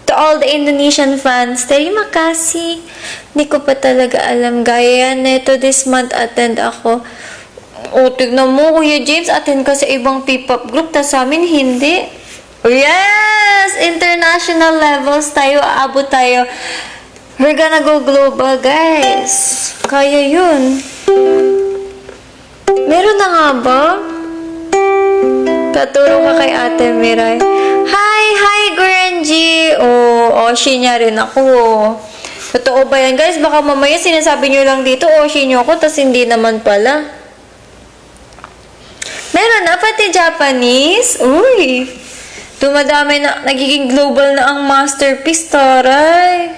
to all the Indonesian fans. Terima kasih. Di ko pa talaga alam. Gaya neto this month attend ako. Oh, tignan mo, Kuya James, attend ka sa ibang P-pop group, tas sa amin hindi. Yes! International levels tayo, aabot tayo. We're gonna go global, guys. Kaya yun. Meron na nga ba? Katuro ka kay Ate Miray. Hi, Gurenji! Oh, Oshi niya rin ako. Totoo ba yan, guys? Baka mamaya sinasabi nyo lang dito, Oshi nyo ako, tas hindi naman pala. Meron na pati Japanese. Uy! Dumadami na, nagiging global na ang masterpiece, taray.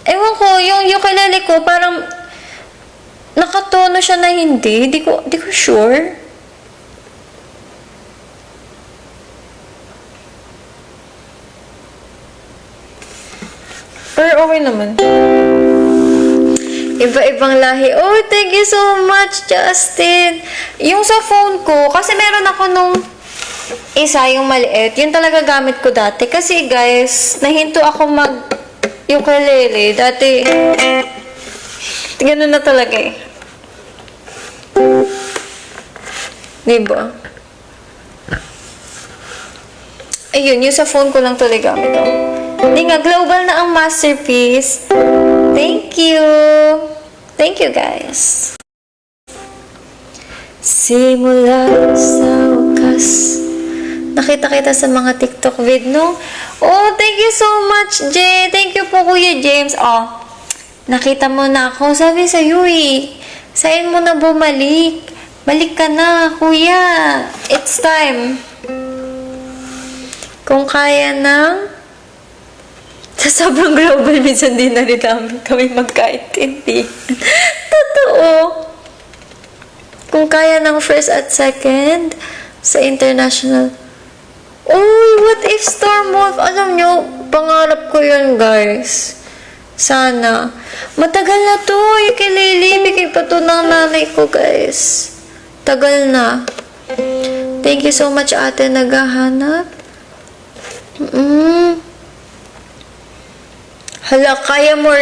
Ewan ko, yung ukulele ko, parang nakatono siya na hindi. Di ko sure. Pero okay naman. Iba-ibang lahi. Oh, thank you so much, Justin. Yung sa phone ko, kasi meron ako nung isa, yung maliit. Yun talaga gamit ko dati. Kasi guys, nahinto ako ukulele. Dati, ganun na talaga eh. Diba? Ayun, yung sa phone ko lang talaga gamit ako. Hindi nga, global na ang masterpiece. Thank you. Thank you, guys. Simula sa wakas. Nakita kita sa mga TikTok vid, no? Oh, thank you so much, Jay. Thank you po, Kuya James. Oh, nakita mo na ako. Sabi sa'yo eh. Sa'yo mo na bumalik. Balik ka na, Kuya. It's time. Kung kaya ng... Sa sobrang global, minsan din na rin namin kami magkaintindi. Totoo. Kung kaya ng first at second sa international. Uy, what if Storm Wolf? Alam nyo, pangarap ko yun, guys. Sana. Matagal na to, ukulele. Bigay pa to ng nanay ko, guys. Tagal na. Thank you so much, ate, naghahanap. Hala, kaya mo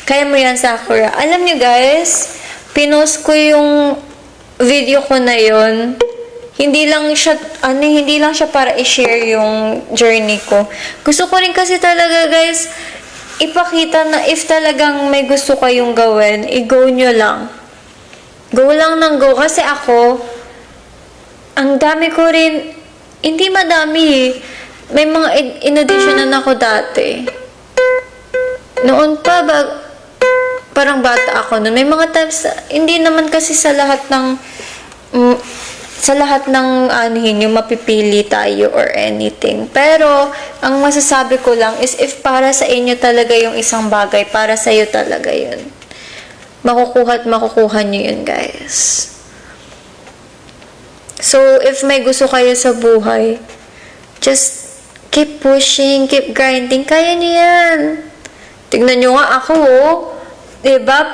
kaya mo yan, Sakura. Alam nyo, guys, pinost ko yung video ko na yun. Hindi lang siya para i-share yung journey ko. Gusto ko rin kasi talaga, guys, ipakita na if talagang may gusto kayong gawin, i-go nyo lang. Go lang ng go. Kasi ako, ang dami ko rin, hindi madami eh. May mga in-auditionan ako dati. Noon pa, parang bata ako noon. May mga times, hindi naman kasi sa lahat ng, yung mapipili tayo or anything. Pero, ang masasabi ko lang is if para sa inyo talaga yung isang bagay, para sa iyo talaga yun. Makukuha at makukuha nyo yun, guys. So, if may gusto kayo sa buhay, just keep pushing, keep grinding. Kaya nyo yan. Tignan nyo nga ako, oh. Diba?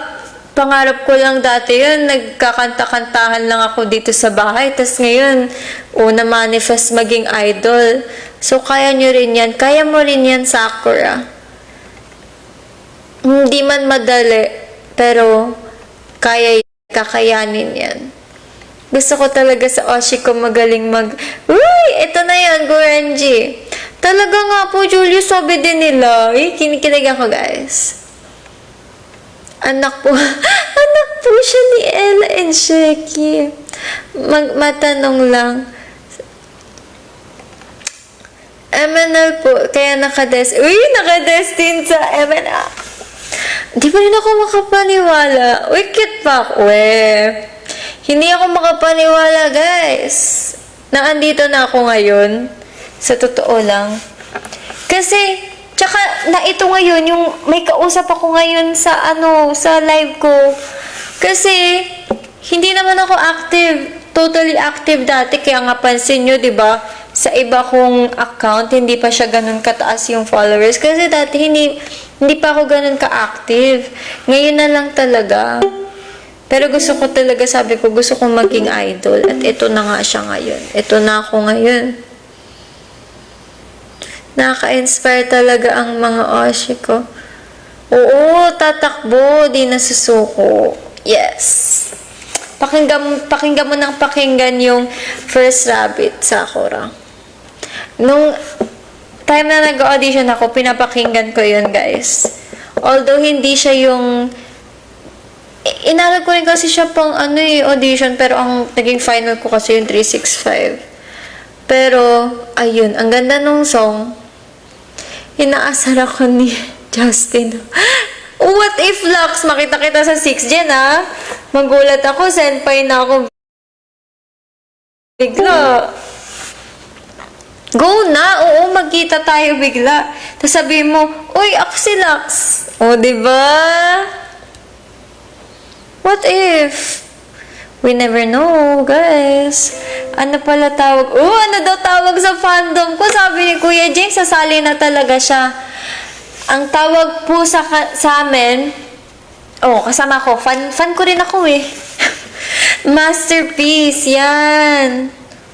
Pangarap ko lang dati yun. Nagkakanta-kantahan lang ako dito sa bahay. Tapos ngayon, na-manifest maging idol. So, kaya nyo rin yan. Kaya mo rin yan, Sakura. Hindi man madali, pero kakayanin yan. Gusto ko talaga sa Oshi ko magaling Uy! Ito na yan, Gorenji. Talaga nga po, Julius, sabi din nila. Kinikilig ako, guys. Anak po siya ni Ella and Sheki. Matanong lang. MNL po, kaya nakadestin sa MNL. Di pa rin ako makapaniwala. Uy, cute pa ako, Hindi ako makapaniwala, guys. Na andito na ako ngayon. Sa totoo lang. Kasi, tsaka, na ito ngayon, yung may kausap ako ngayon sa live ko. Kasi, hindi naman ako totally active dati. Kaya nga pansin nyo, di ba? Sa iba kong account, hindi pa siya ganun kataas yung followers. Kasi dati, hindi pa ako ganun ka-active. Ngayon na lang talaga. Pero gusto ko talaga, sabi ko, gusto kong maging idol. At ito na nga siya ngayon. Ito na ako ngayon. Nakaka-inspire talaga ang mga Oshi ko. Oo, tatakbo, di nasusuko. Yes. Pakinggan mo ng pakinggan yung First Rabbit, Sakura. Nung time na nag-audition ako, pinapakinggan ko yun, guys. Although, hindi siya yung inalog ko rin kasi siya pang audition, pero ang naging final ko kasi yung 365. Pero, ayun, ang ganda nung song. Inaasar ako ni Justin. What if, Lux, makita kita sa 6 Gen, ha? Magulat ako, senpai na ako. Bigla. Go na, oo, magkita tayo bigla. Tapos sabihin mo, uy, ako si Lux. O, diba? What if? We never know, guys. Ano pala tawag? Ano daw tawag sa fandom ko? Sabi ni Kuya James, sasali na talaga siya. Ang tawag po sa amin, kasama ko. Fan ko rin ako eh. Masterpiece, yan.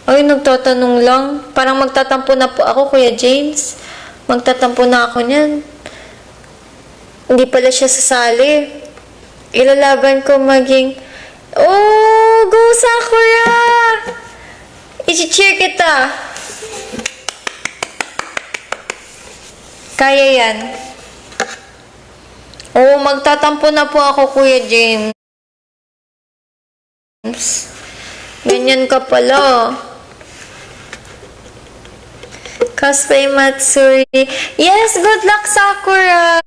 Ay, nagtatanong lang. Parang magtatampo na po ako, Kuya James. Magtatampo na ako niyan. Hindi pala siya sasali. Ilalaban ko maging go Sakura! I-cheer kita! Kaya yan. Magtatampo na po ako, Kuya James. Ganyan ka pala. Cosplay Matsuri. Yes, good luck, Sakura!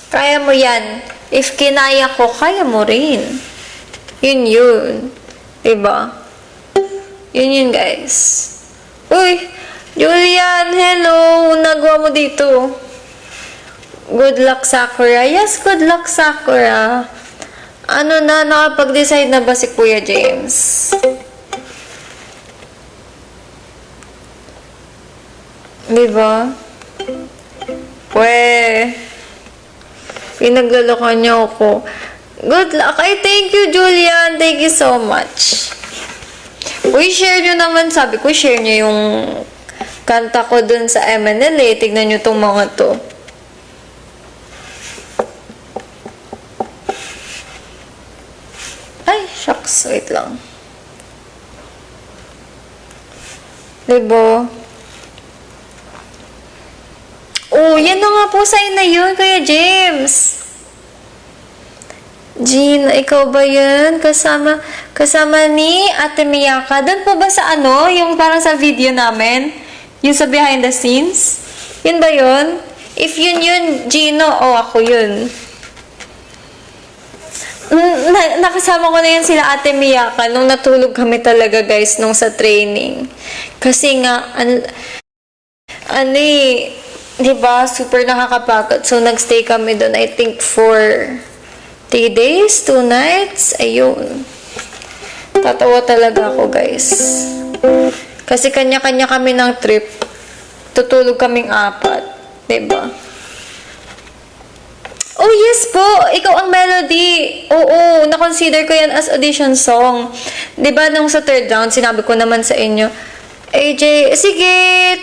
Kaya mo yan. If kinaya ko, kaya mo rin. Yun. Diba? Yun, guys. Uy! Julian, hello! Nagawa mo dito. Good luck, Sakura. Yes, good luck, Sakura. Nakapag-decide na ba si Kuya James? Diba? Pinaglalokan niyo ako. Good luck. Ay, thank you, Julian. Thank you so much. Uy, share nyo naman. Sabi ko, share nyo yung kanta ko dun sa MNL eh. Tignan nyo tong mga to. Ay, shucks. Wait lang. Diba? Oh, yan na nga po sign na yun, Kuya James. Jean, ikaw ba yun? Kasama ni Ate Miyaka. Doon po ba sa ano? Yung parang sa video namin? Yung sa behind the scenes? Yun ba yun? If yun, Gino, ako yun. Nakasama ko na yun sila Ate Miyaka nung natulog kami talaga, guys, nung sa training. Kasi nga, diba, super nakakapagod. So, nagstay kami doon, I think, for 3 days, 2 nights. Ayun. Tatawa talaga ako, guys. Kasi kanya-kanya kami ng trip. Tutulog kaming 4. Diba? Oh, yes po! Ikaw ang melody! Oo, na-consider ko yan as audition song. Diba, nung sa 3rd round, sinabi ko naman sa inyo, AJ, sige,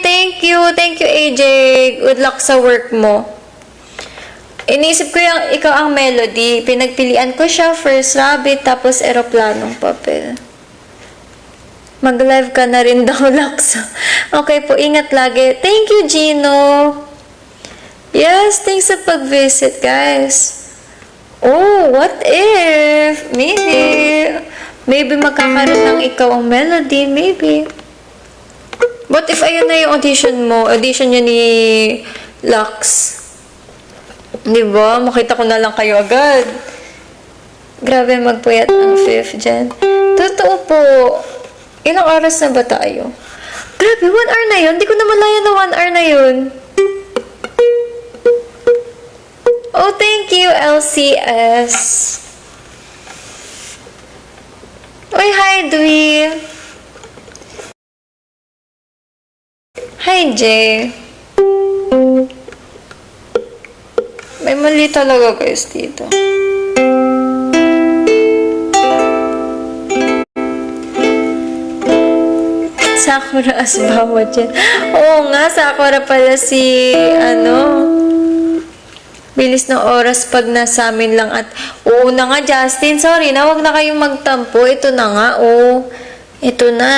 thank you, AJ. Good luck sa work mo. Iniisip ko yung ikaw ang melody. Pinagpilian ko siya, first rabbit, tapos eroplanong papel. Mag-live ka na rin daw, Laksa. Okay po, ingat lagi. Thank you, Gino. Yes, thanks sa pag-visit, guys. Oh, what if? Maybe magkakaroon ng ikaw ang melody, maybe. What if ayun na yung audition mo? Audition yun ni Lux. Diba? Makita ko na lang kayo agad. Grabe magpuyat ang 5th gen. Totoo po. Ilang oras na ba tayo? Grabe, 1 hour na yun. Di ko na malaya na 1 hour na yun. Oh, thank you, LCS. Uy, hi, Dwi. Hi, Jay. May mali talaga, guys, dito. Sakura as bawat yan. Oo nga, Sakura pala si, bilis ng oras pag nasa amin lang at, oo na nga, Justin, sorry na, wag na kayong magtampo. Ito na nga, ito na.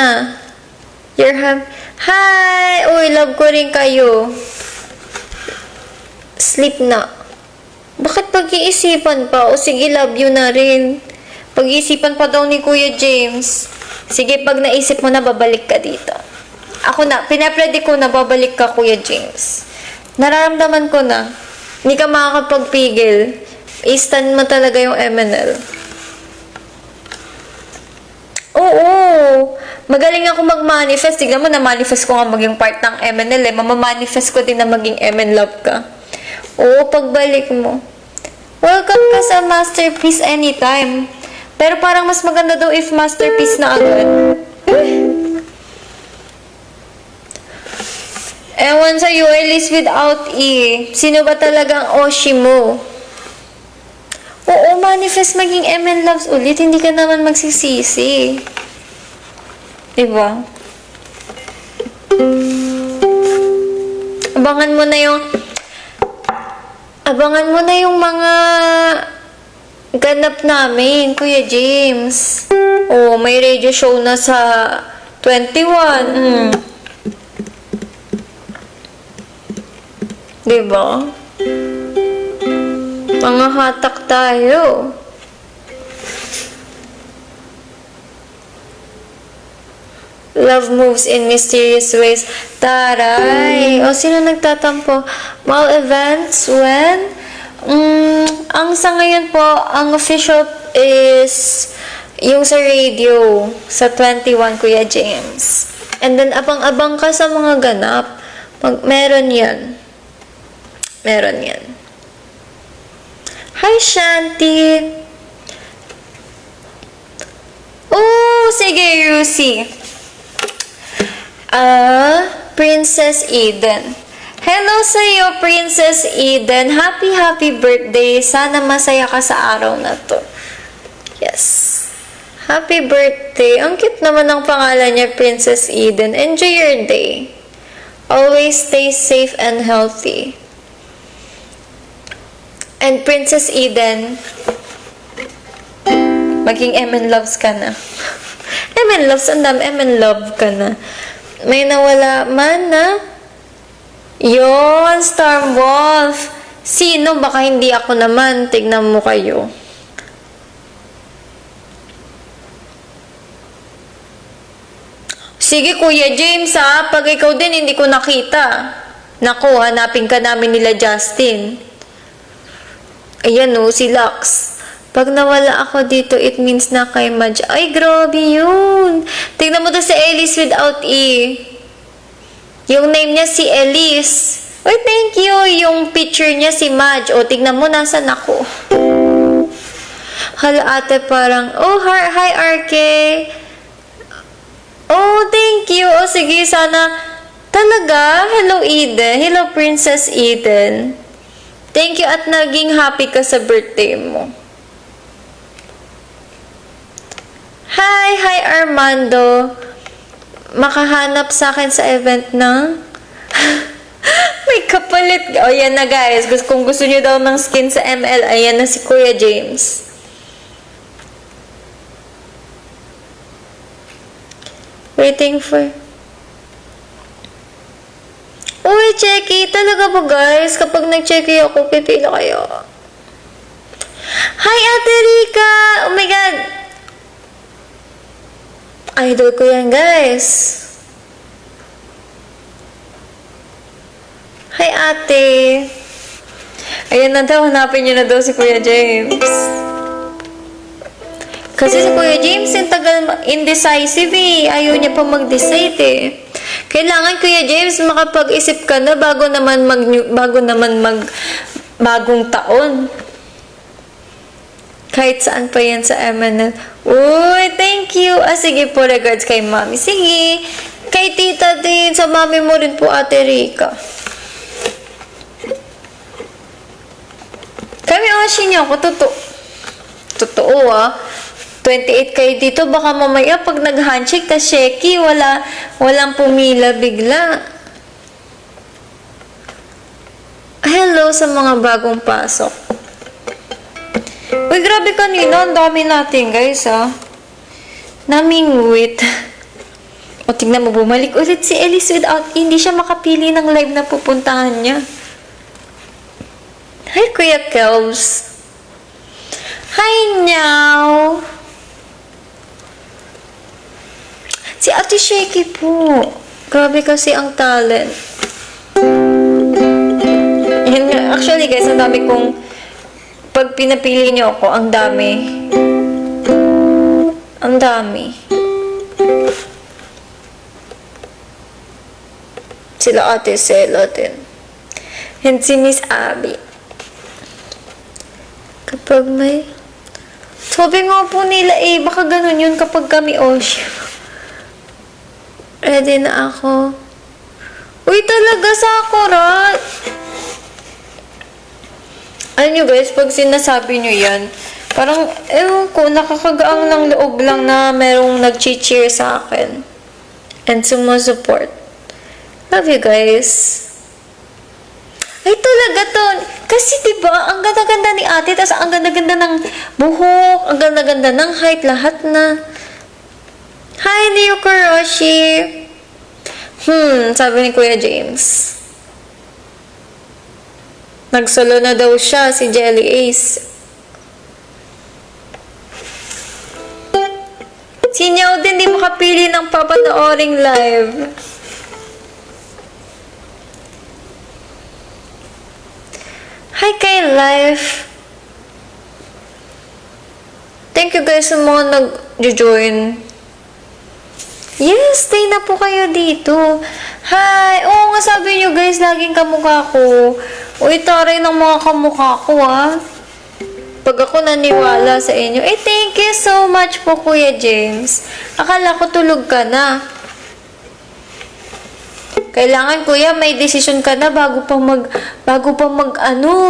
Hi! Uy, love ko rin kayo. Sleep na. Bakit pag-iisipan pa? O sige, love you na rin. Pag-iisipan pa daw ni Kuya James. Sige, pag naisip mo na, babalik ka dito. Ako na, pinapredict ko na babalik ka, Kuya James. Nararamdaman ko na. Hindi ka makakapagpigil. I-stand mo talaga yung MNL. Oo. Magaling ako mag-manifest. Tignan mo, na-manifest ko nga maging part ng MNL eh. Mamamanifest ko din na maging MN Love ka. Oo, pagbalik mo. Welcome ka sa Masterpiece anytime. Pero parang mas maganda daw if Masterpiece na agad. Ewan sa'yo, Elise without E. Sino ba talagang Oshi mo? Oo, manifest maging MN Loves ulit. Hindi ka naman magsisisi. Diba? Abangan mo na yung mga ganap namin, Kuya James. Oh, may radio show na sa 21. Diba? Mga hatak tayo. Love moves in mysterious ways. Taray! O, sino nagtatampo? Mall events, when? Ang sa ngayon po, ang official is yung sa radio, sa 21, Kuya James. And then, abang-abang ka sa mga ganap. Meron yan. Meron yan. Hi, Shanti! Oh, sige, Rusi. Princess Eden. Hello sa'yo, Princess Eden. Happy birthday. Sana masaya ka sa araw na to. Yes. Happy birthday. Ang cute naman ang pangalan niya, Princess Eden. Enjoy your day. Always stay safe and healthy. And Princess Eden, maging MN Loves ka na. MN Loves, andam, MN Love ka na. May nawala man na Yun, Starwolf. Sino? Baka hindi ako naman. Tignan mo kayo. Sige, Kuya James, ha? Pag ikaw din, hindi ko nakita. Naku, hanapin ka namin nila Justin. Ayan o, si Lux. Pag nawala ako dito, it means na kay Madge. Ay, grabe yun. Tignan mo to si Elise without E. Yung name niya si Elise. Ay, thank you. Yung picture niya si Madge. O, tignan mo, nasan ako? Hala, ate, parang, oh, hi, Arke. Oh, thank you. Oh, sige, sana. Talaga? Hello, Eden. Hello, Princess Eden. Thank you at naging happy ka sa birthday mo. Hi, Armando. Makahanap sa akin sa event ng... May kapalit. O, yan na guys. Kung gusto nyo daw ng skin sa ML, ayan na si Kuya James. Waiting for... Uy, Checky. Talaga ba, guys? Kapag nag-checky ako, pipila kayo. Hi, Ate Rika! Oh my God! Idol ko yan, guys. Hi, Ate. Ayan na daw. Hanapin nyo na daw si Kuya James. Kasi si Kuya James, yung tagal indecisive eh. Ayaw niya pa mag-decide eh. Kailangan, Kuya James, makapag-isip ka na bago naman bagong taon. Kahit saan pa yan sa MNL. Uy, thank you. Sige po, regards kay Mami. Sige. Kay Tita din. Sa Mami mo rin po, Ate Rika. Kami asin niya ako. Totoo ah. 28 kayo dito. Baka mamaya pag nag-handshake ka, Sheki, walang pumila bigla. Hello sa mga bagong pasok. Uy, grabe kanina. Ang dami natin, guys, ah. Namingwit. O, tingnan mo, bumalik ulit si Elise without, hindi siya makapili ng live na pupuntahan niya. Hi, Kuya Kelvs. Hi, Nyaw. Si Ate Sheki po. Grabe kasi ang talent. Yan nga. Actually, guys, ang dami kong pag pinapili niyo ako, ang dami. Ang dami. Sila Ate Sela din. And si Miss Abby. Kapag may... Sabi nga po nila eh, baka ganun yun kapag kami Osho. Ready na ako. Uy, talaga, Sakura! Alam nyo guys, pag sinasabi nyo yan, parang, ewan ko, nakakagaang ng loob lang na merong nag-cheer sa akin. And sumusupport. Love you guys. Ay, talaga to. Kasi diba, ang ganda-ganda ni ate, tas ang ganda-ganda ng buhok, ang ganda-ganda ng height, lahat na. Hi, Neo Kuroshi. Sabi ni Kuya James. Nagsolo na daw siya, si Jelly Ace. Si Nyaw din, di makapili ng papanooring live. Hi kay Life. Thank you guys sa mga nag-join. Yes, stay na po kayo dito. Hi! Oo nga, sabi nyo guys, laging kamukha ko. Uy, taray ng mga kamukha ko, ah. Pag ako naniwala sa inyo. Eh, thank you so much po, Kuya James. Akala ko tulog ka na. Kailangan, Kuya, may desisyon ka na bago pa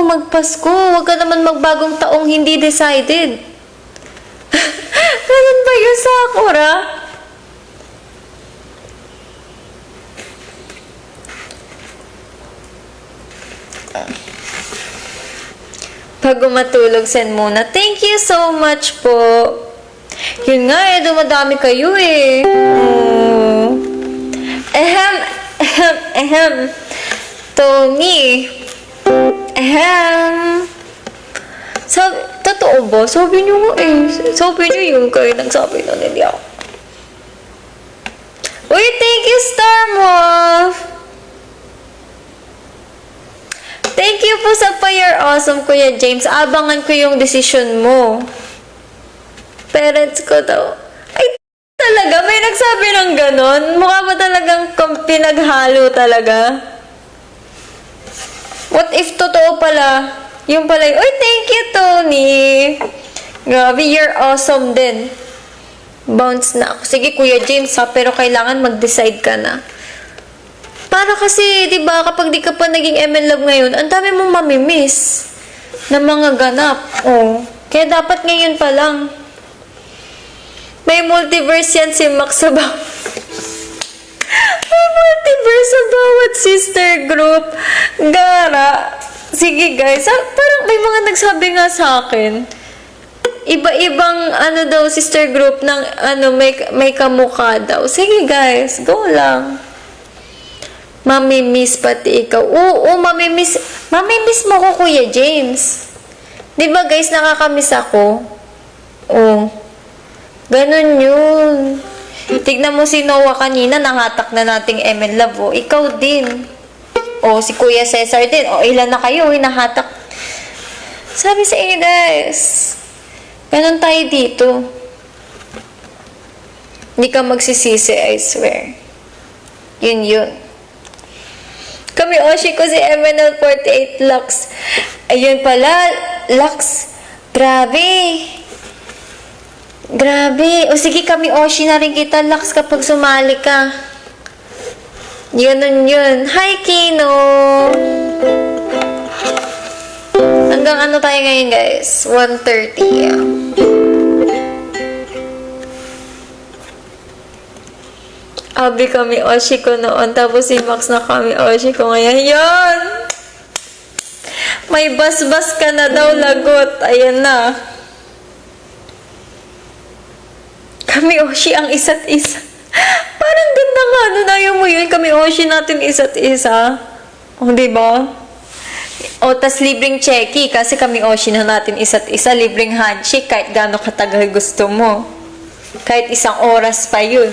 magpasko. Huwag ka naman magbagong taong hindi decided. Ganun ba yun, Sakura? Pag matulog, send muna. Thank you so much po. Yun nga eh, dumadami kayo eh. Oh. Tony. Ahem. Totoo ba? Sabi niyo nga eh. Sabi niyo yun kayo nagsabi na hindi ako. Uy, thank you, Starmolf! Thank you po sa You're Awesome, Kuya James. Abangan ko yung decision mo. Parents ko daw. Ay, talaga? May nagsabi ng ganon? Mukha ba talagang pinaghalo talaga? What if totoo pala? Yung pala yung, uy, thank you, Tony! Grabe, you're awesome din. Bounce na ako. Sige, Kuya James, ha? Pero kailangan mag-decide ka na. Para kasi, di ba, kapag di ka pa naging ML Love ngayon, ang dami mong mamimiss na mga ganap. Oh. Kaya dapat ngayon pa lang. May multiverse yan si Max sa May multiverse sa bawat sister group. Gara. Sige guys, parang may mga nagsabi nga sa akin. Iba-ibang daw sister group ng may kamukha daw. Sige guys, go lang. Mamimiss pati ikaw. Oo, mamimiss mo ko, Kuya James. Di ba guys, nakakamiss ako? Oo. Ganon yun. Tignan mo si Noah kanina, nangatak na nating ML Love. Oh. Ikaw din. O, si Kuya Cesar din. O, ilan na kayo, hinahatak. Sabi sa inyo, guys. Ganon tayo dito. Hindi ka magsisisi, I swear. Yun. Kami, Oshi ko si MNL48 Lux. Ayun pala, Lux. Grabe. O, sige, kami, Oshi na rin kita, Lux, kapag sumali ka. Yun. Hi, Kino! Hanggang ano tayo ngayon, guys? 1:30. Abi kami, Oshi ko noon. Tapos si Max na kami, Oshi ko ngayon. Yan! May bas-bas ka na daw, lagot. Ayan na. Kami, Oshi, ang isa't isa. Parang ganda nga, ayaw mo yun. Kami, Oshi natin isa't isa. O, diba? O, tas libreng checky. Kasi kami, Oshi na natin isa't isa. Libreng handshake. Kahit gaano katagal gusto mo. Kahit isang oras pa yun.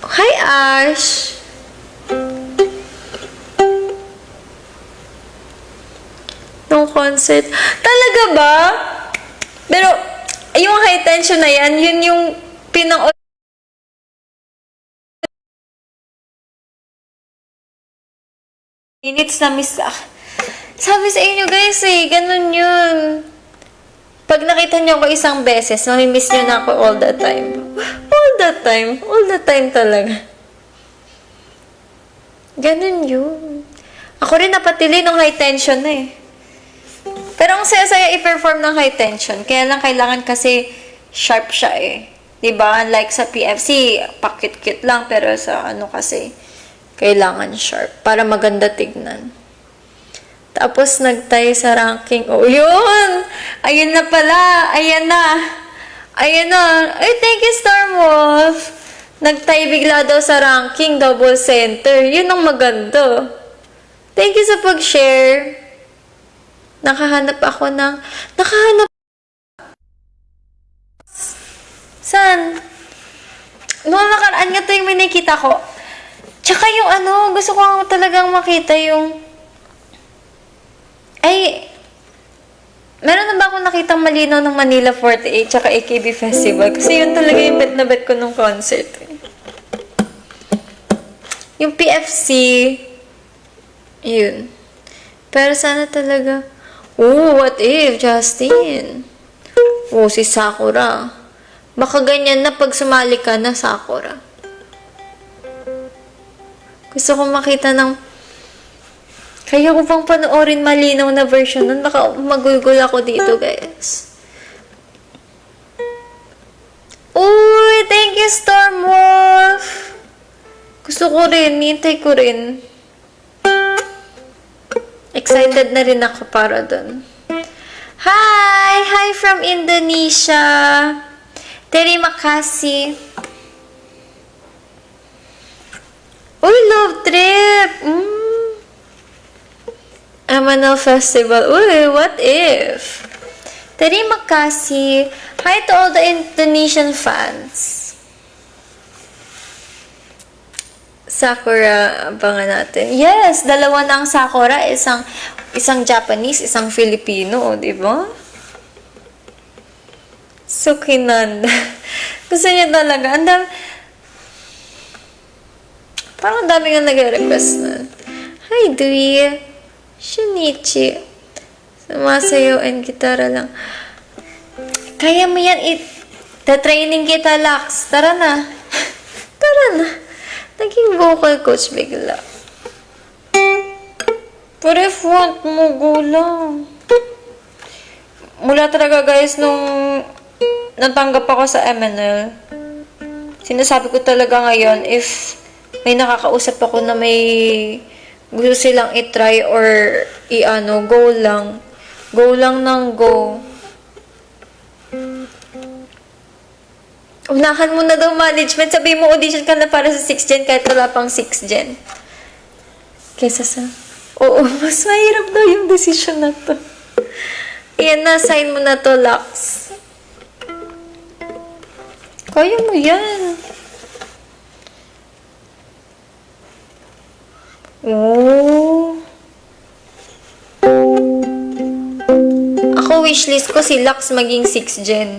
Hi, Ash. No concert. Talaga ba? Pero, yung high tension na yan, yun yung pinang minutes na miss sabi sa inyo guys ganun yun. Pag nakita nyo ako isang beses, mamimiss nyo na ako all the time. All the time talaga. Ganun yun. Ako rin napatili ng high tension na eh. Pero ang saya-saya i-perform ng high tension. Kaya lang kailangan kasi sharp siya eh. Diba? Unlike sa PFC, pakit-kit lang. Pero sa kasi, kailangan sharp. Para maganda tignan. Tapos, nagtay sa ranking. Oh, yun! Ayun na pala. Ayan na. Ay, thank you, Starmolf. Nagtay bigla daw sa ranking. Double center. Yun ang maganda. Thank you sa pag-share. Nakahanap. Saan? Noong nakaraan nga ito yung may nakita ko. Tsaka yung gusto ko talagang makita yung meron na ba akong nakitang malinaw ng Manila 48 tsaka AKB Festival? Kasi yun talaga yung bet na bet ko nung concert. Yung PFC, yun. Pero sana talaga, what if, Justin? Si Sakura. Baka ganyan na pag sumali ka na, Sakura. Gusto ko makita ng kaya ko pang panoorin malinaw na version nun. Baka magulgul ako dito, guys. Uy! Thank you, Stormwolf! Gusto ko rin. Nintay ko rin. Excited na rin ako para dun. Hi! Hi from Indonesia! Terima kasih. Uy, love trip! MNL Festival. Uy, what if? Terima kasih. Hi to all the Indonesian fans. Sakura, abangan natin. Yes, dalawa na ang Sakura. Isang Japanese, isang Filipino, di ba? Sukinanda. Gusto niya talaga. Parang dami nga nag-request na. Hi, Dwi. Shinichi. Sumasayaw and gitara lang. Kaya mo yan, training kita, Lax. Tara na. Tara na. Naging vocal coach bigla. Pero if want mo, go lang. Mula talaga guys, nung natanggap ako sa MNL, sinasabi ko talaga ngayon, if may nakakausap ako na may gusto silang itry or go lang. Go lang ng go. Unahan mo na daw management. Sabi mo, audition ka na para sa 6th gen kahit wala pang 6th gen. Kesa sa... Oo, mas mahirap daw yung decision na to. Iyan na, sign mo na to, Lux. Kaya mo yan. Oh. Ako, wishlist ko si Lux maging 6th gen.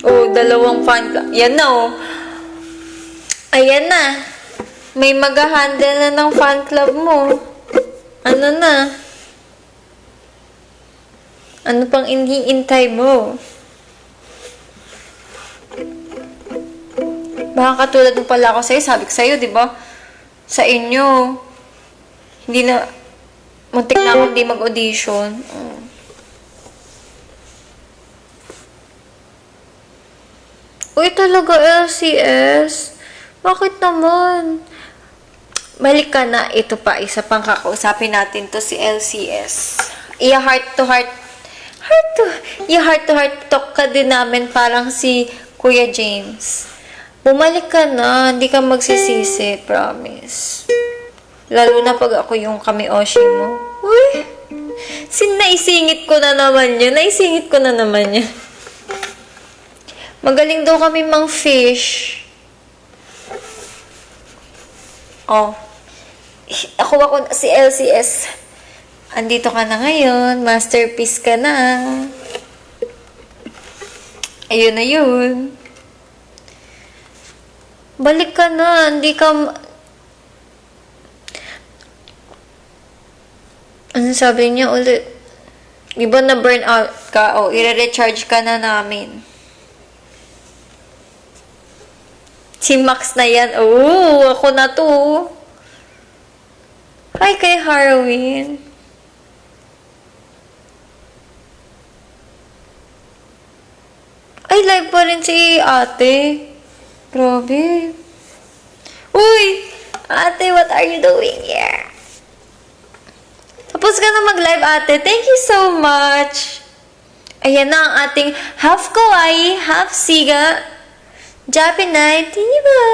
Oh, dalawang fan club. Yan na, oh. Ayan na. May mag-handle na ng fan club mo. Ano na? Ano pang iniintay mo? Baka katulad ng pala ako sa'yo. Sabi ko sa'yo, di ba? Sa inyo. Hindi na... Muntik na ako hindi mag-audition. Uy, talaga LCS? Bakit naman? Balik ka na. Ito pa, isa pang kakausapin natin to si LCS. I-heart to heart talk ka din namin parang si Kuya James. Bumalik ka na. Hindi ka magsisisi. Promise. Lalo na pag ako yung kami-oshi mo. Uy! Naisingit ko na naman yun. Magaling daw kami mang fish. Oh. Ako si LCS. Andito ka na ngayon. Masterpiece ka na. Ayun na yun. Balik ka na. Hindi ka... Ano sabi niya ulit? Iba na burn out ka. O, i-recharge ka na namin. Si Max na yan. Oo, ako na to. Hi kay Harwin. Ay, live pa rin si ate. Grabe. Uy! Ate, what are you doing here? Tapos ka na mag-live, ate. Thank you so much. Ayan na ang ating half kawaii, half siga. Japanite, diba?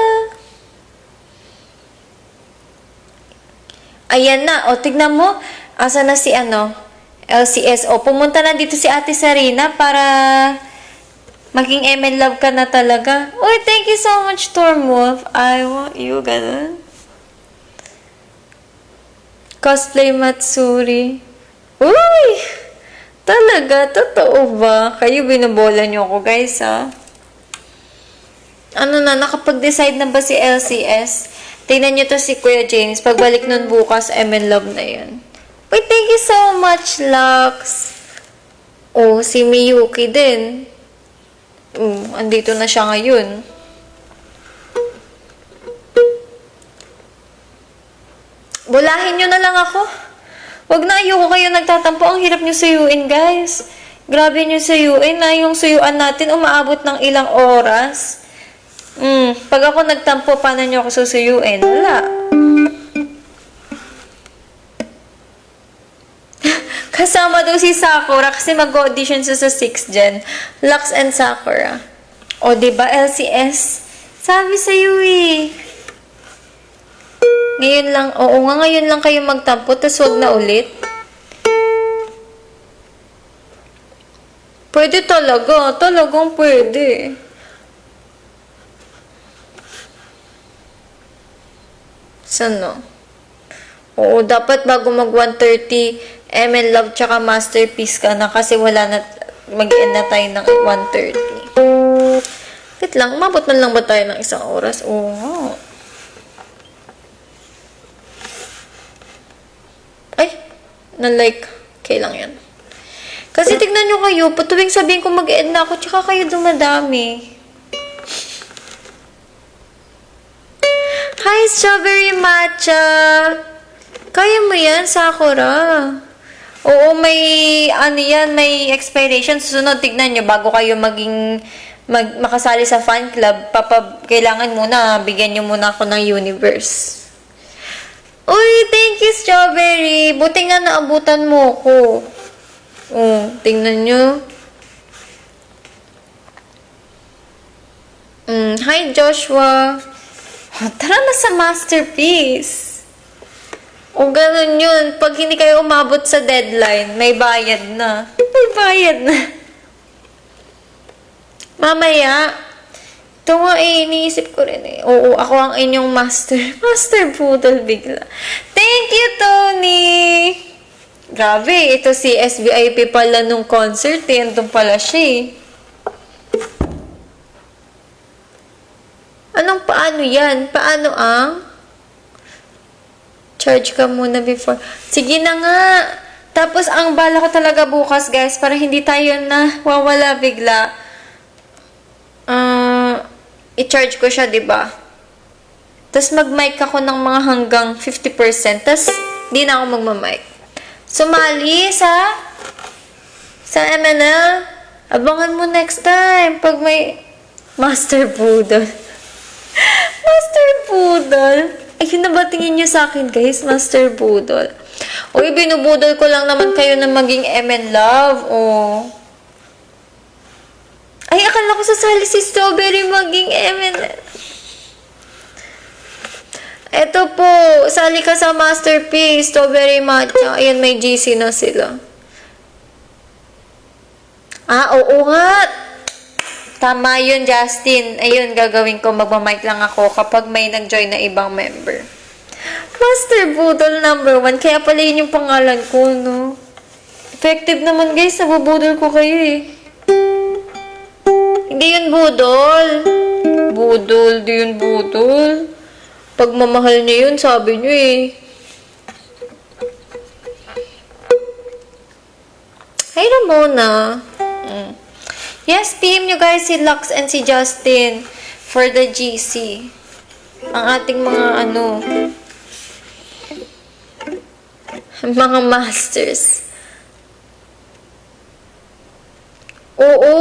Ayan na. O, tignan mo. Asa na si LCS. O, pumunta na dito si Ate Sarina para maging MN love ka na talaga. Uy, thank you so much, Stormwolf. I want you, ganun. Cosplay Matsuri. Uy! Talaga? Totoo ba? Kayo binabola niyo ako, guys, ha? Ano na, nakapag-decide na ba si LCS? Tingnan nyo to si Kuya James. Pagbalik nun bukas, MN Love na yun. Wait, thank you so much, Lux. Oh, si Miyuki din. Andito na siya ngayon. Bulahin nyo na lang ako. Wag na, ayoko kayo nagtatampo. Ang hirap nyo suyuin, guys. Grabe nyo suyuin na yung suyuan natin umaabot ng ilang oras. Pag ako nagtampo, paano nyo ako susuyuin? Wala. Kasama daw si Sakura kasi mag-audition siya sa 6th gen. Lux and Sakura. O, diba, LCS? Sabi sa'yo eh. Ngayon lang, oo nga, ngayon lang kayo magtampo, tas wag na ulit. Pwede talaga, talagang pwede. Sano? Oo, dapat bago mag 130 ML Love tsaka Masterpiece ka na kasi wala na, mag-end na tayo ng 130. Wait lang, umabot man lang ba tayo ng isang oras? Oo nga. Ay, na-like. Okay lang yan. Kasi tignan nyo kayo, patuwing sabihin ko mag-end na ako, tsaka kayo dumadami. Hi, Strawberry Matcha! Kaya mo yan, Sakura. Oo, may, ano yan, may expiration. Susunod, tignan nyo, bago kayo makasali sa fan club, kailangan muna, bigyan nyo muna ako ng universe. Uy, thank you, Strawberry. Buti nga naabutan mo ko. Oh, tingnan nyo. Hi, Joshua. Tara na sa Masterpiece. O, ganun yun. Pag hindi kayo umabot sa deadline, may bayad na. May bayad na. Mamaya, ito nga iniisip ko rin eh. Oo, ako ang inyong master poodle bigla. Thank you, Tony! Grabe, ito si SVIP pala nung concert eh. Andun pala siya eh. Anong paano yan? Paano ang? Charge ka muna before. Sige na nga. Tapos ang bala ko talaga bukas guys para hindi tayo na wawala bigla. I-charge ko siya, diba? Tapos mag-mic ako ng mga hanggang 50%. Tapos di na ako magmamic. Sumali sa MNL. Abangan mo next time pag may Master Poodle. Master Poodle. Ayun na ba tingin nyo sa akin, guys? Master Poodle. Uy, binubudol ko lang naman kayo na maging MN Love. Oh. Ay, akala ko sasali si Strawberry maging MN. Eto po, sali ka sa Masterpiece, Strawberry Matcha. Ayan, may GC na sila. Oo nga. Tama yun, Justin. Ayun, gagawin ko. Magmamic lang ako kapag may nag-join na ibang member. Master Poodle number 1. Kaya pala yun yung pangalan ko, no? Effective naman, guys. Nabubudol ko kayo, eh. Hindi yun budol. Budol. Di yun budol. Pagmamahal niyo yun, sabi niyo, eh. Hi, Ramona. Yes, PM nyo guys si Lux and si Justin for the GC. Ang ating mga mga masters. Oo.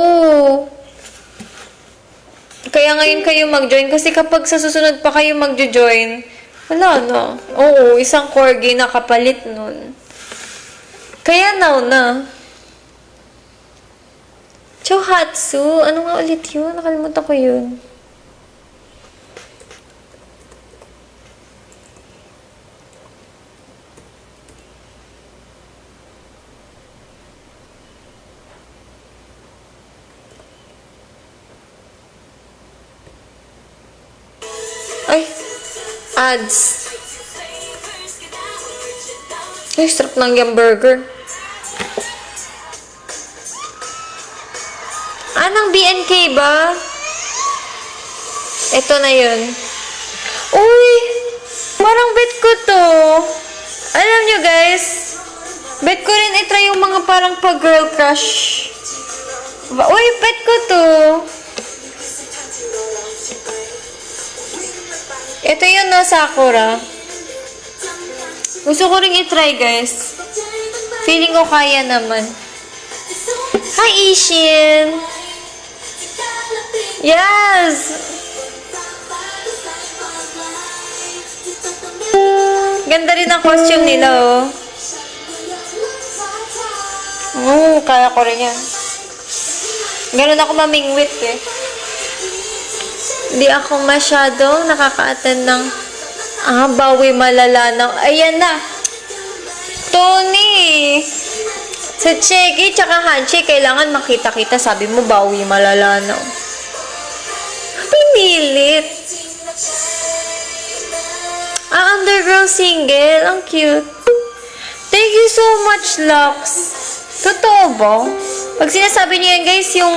Kaya ngayon kayo mag-join kasi kapag sa susunod pa kayo mag-join, wala na. Oo, isang corgi na kapalit nun. Kaya now na. Chohatsu? Ano nga ulit yun? Nakalimutan ko yun. Ay! Ads. Ay, sarap ng yung burger. Anong BNK ba? Ito na yun. Uy! Parang bet ko to. Alam nyo guys, bet ko rin itry yung mga parang pa-girl crush. Uy, bet ko to. Ito yun na Sakura. Gusto ko rin itry guys. Feeling ko kaya naman. Hi, Ishin! Yes! Ganda rin ang costume nila, oh. Kaya ko rin yan. Ganun ako mamingwit, eh. Hindi ako masyadong nakaka-attend ng Bawi Malalanaw. Ayan na. Tony! Sa Cheki tsaka Hanchi, kailangan makita-kita. Sabi mo, Bawi Malalanaw. Pinilit. Undergirl single. Ang cute. Thank you so much, Lux. Totoo ba? Pag sinasabi niyo yan, guys, yung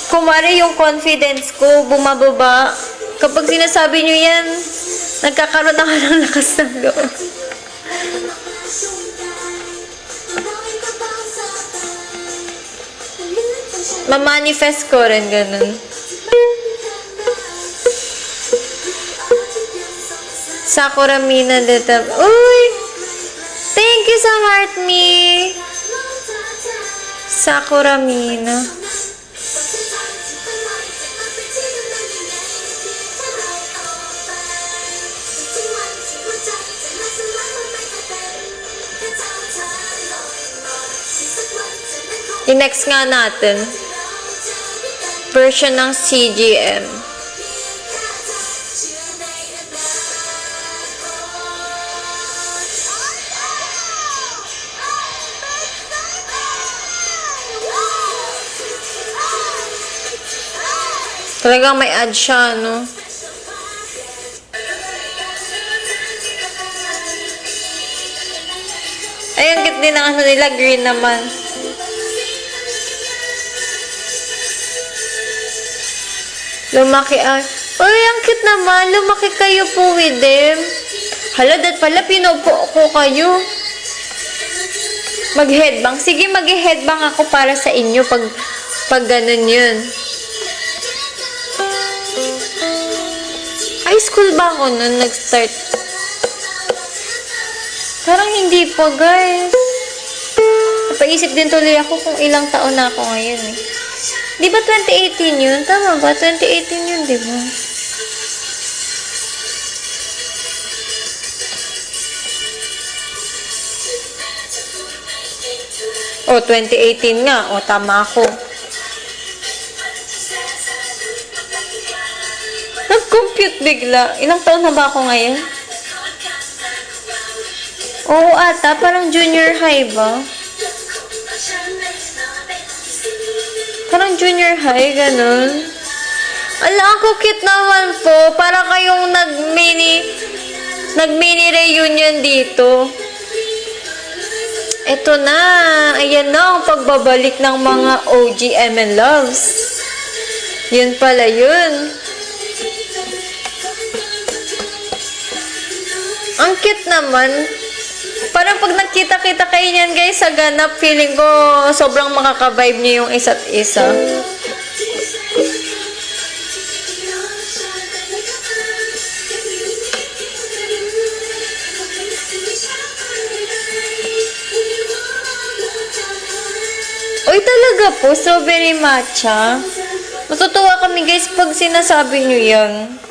kumari yung confidence ko, bumababa. Kapag sinasabi niyo yan, nagkakaroon ako ng lakas ng loob. Ma-manifest ko rin, ganun. Sakura Mina Deta. Uy! Thank you sa heart me. Sakura Mina. I-next nga natin. Version ng CGM. Talagang may ad siya, no? Ay, ang cute din ang ano nila. Green naman. Lumaki uy, ang cute naman. Lumaki kayo po with them. Hala, dat pala, pinupo ko kayo. Mag-headbang. Sige, mag-headbang ako para sa inyo pag ganun yun. High school ba ako nun nag-start? Parang hindi pa, guys. Napaisip din tuloy ako kung ilang taon na ako ngayon, eh. Di ba 2018 yun? Tama ba? 2018 yun, di ba? Oh, 2018 nga. Oh, tama ako. Nag-compute bigla. Ilang taon na ba ako ngayon? Oo, ata. Parang junior high ba? Parang junior high, ganun. Ala, ang cute naman po. Para kayong nag-mini reunion dito. Ito na. Ayan na ang pagbabalik ng mga OG MN Loves. Yun pala yun. Ang cute naman. Parang pag nagkita-kita kayo niyan, guys, sa ganap, feeling ko sobrang makaka-vibe niyo yung isa't isa. Uy, talaga po, strawberry matcha. Matutuwa kami, guys, pag sinasabi niyo yan.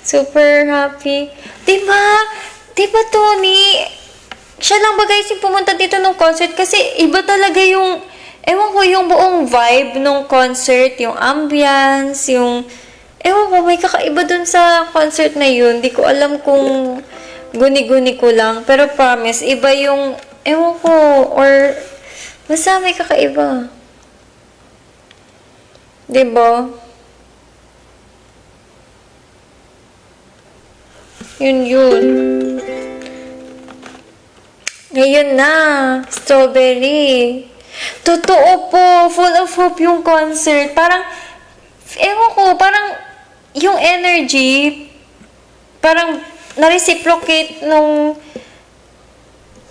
Super happy. Diba, Tony? Siya lang ba, guys, yung pumunta dito nung concert? Kasi iba talaga yung, ewan ko, yung buong vibe nung concert, yung ambience, yung, ewan ko, may kakaiba dun sa concert na yun. Di ko alam kung guni-guni ko lang. Pero promise, iba yung, ewan ko, or, basta may kakaiba. Diba? Yun. Ngayon na, strawberry. Totoo po, full of hope yung concert. Parang, ewan ko, parang yung energy, parang na-reciprocate nung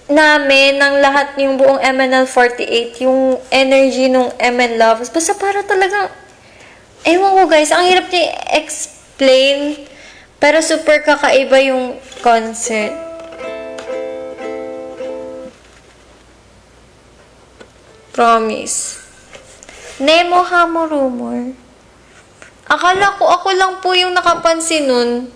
namin, ng lahat yung buong MNL48, yung energy nung MN Loves. Basta para talagang, ewan ko guys, ang hirap niya explain, pero super kakaiba yung concert. Promise. Nemo Hamo Rumor. Akala ko ako lang po yung nakapansin nun.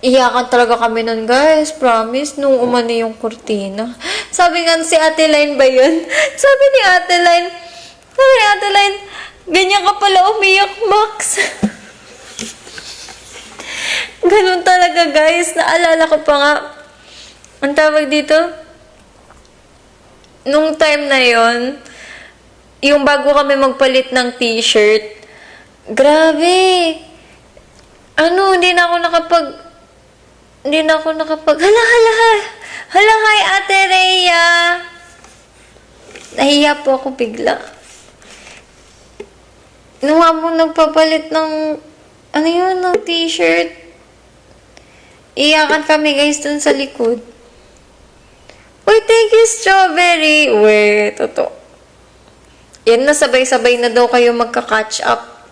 Iyakan talaga kami nun, guys. Promise, nung umano yung kurtina. Sabi nga si Ate Line ba yun? Sabi ni Ate Line, ganyan ka pala umiyak, Max. Ganun talaga, guys. Naalala ko pa nga. Ang tawag dito? Nung time na yon, yung bago kami magpalit ng t-shirt, grabe. Hindi na ako nakapag, hala, hi, Ate Rhea. Nahiya po ako bigla. Nung ako nagpapalit ng, ng t-shirt, iyakan kami guys dun sa likod. Uy, thank you, Strawberry. Uy, totoo. Yan na, sabay-sabay na daw kayo magka-catch up.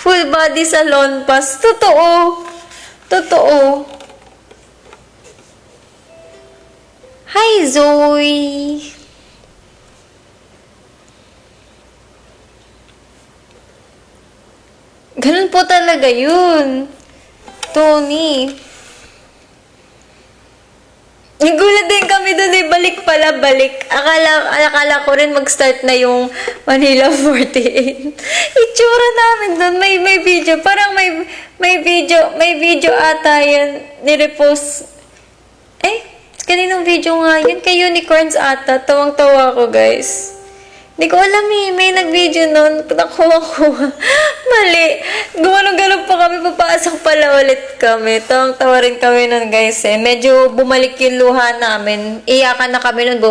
Full body salon pass. Totoo. Hi, Zoe. Ganun po talaga yun. Tony. Nagulat din kami doon eh, balik. Akala ko rin mag-start na yung Manila 48. Itsura namin doon, may video, parang may video ata yan, nirepost. Kaninong video nga yun? Kay Unicorns ata, tawang-tawa ko guys. Hindi ko alam may nag-video nun. Nakuha. Mali. Gumano-gano pa kami, papasok pala ulit kami. Tawang-tawa rin kami nun, guys. Medyo bumalik yung luha namin. Iyakan na kami nun,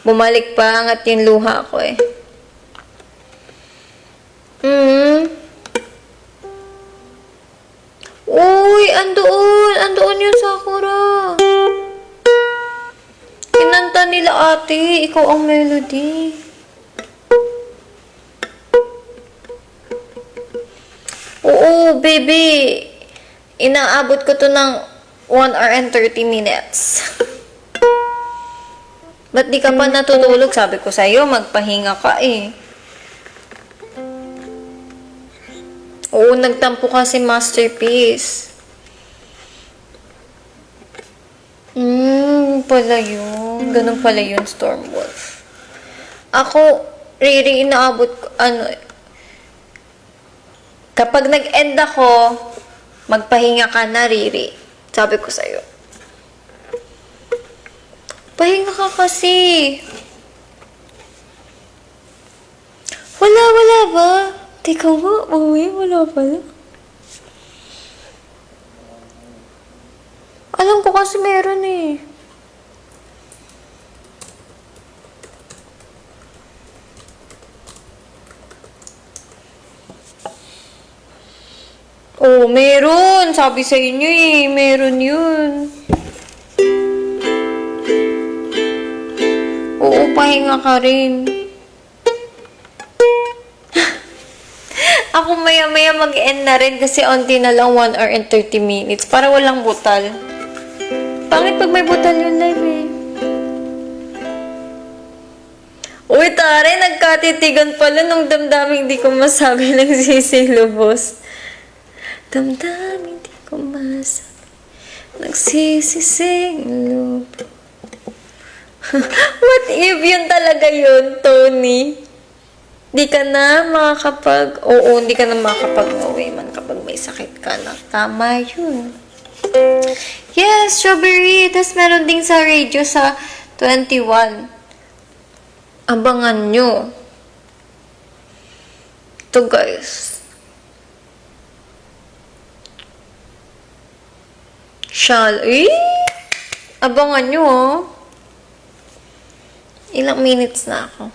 bumalik pa, angat yung luha ko eh. Uy, andoon yung Sakura. Kinanta nila ate, ikaw ang melody. Oo, baby. Inaabot ko to ng 1 hour and 30 minutes. Ba't di ka pa natutulog? Sabi ko sa'yo, magpahinga ka eh. Oo, nagtampo kasi Masterpiece. Pala yun. Ganun pala yun, Stormwolf. Ako, Riri, inaabot ko, kapag nag-end ako, magpahinga ka na, Riri. Sabi ko sa'yo. Pahinga ka kasi. Wala ba? Teka nga, wala pala. Alam ko kasi meron eh. Oh, meron. Sabi sa inyo eh. Meron yun. Oo, pahinga ka rin. Ako maya-maya mag-end na rin kasi onti na lang 1 hour and 30 minutes para walang butal. Pangit pag may butal yung live eh. Uy, tare, nagkatitigan pala nung damdaming di ko masabi ng sisilubos. Damdamin di ko masabi, nagsisising loob. What if yun talaga yun, Tony? Di ka na makakapag... Oo, hindi ka na makakapag-away man kapag may sakit ka na. Tama yun. Yes, Strawberry. Tapos meron din sa radio sa 21. Abangan nyo. Ito guys. Abangan nyo, oh. Ilang minutes na ako.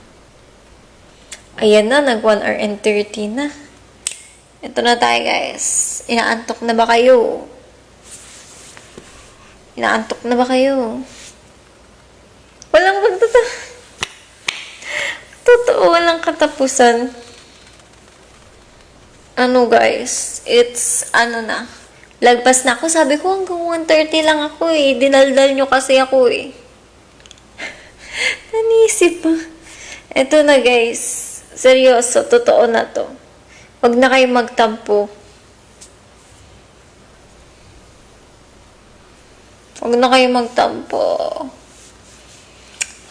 Ayan na, nag 1 hour and 30 na. Ito na tayo, guys. Inaantok na ba kayo? Walang Totoo, walang katapusan. Guys? It's, na. Lagpas na ako. Sabi ko, hanggang 1:30 lang ako eh. Dinaldal nyo kasi ako eh. Nanisip pa. Ito na guys. Seryoso. Totoo na to. Huwag na kayo magtampo.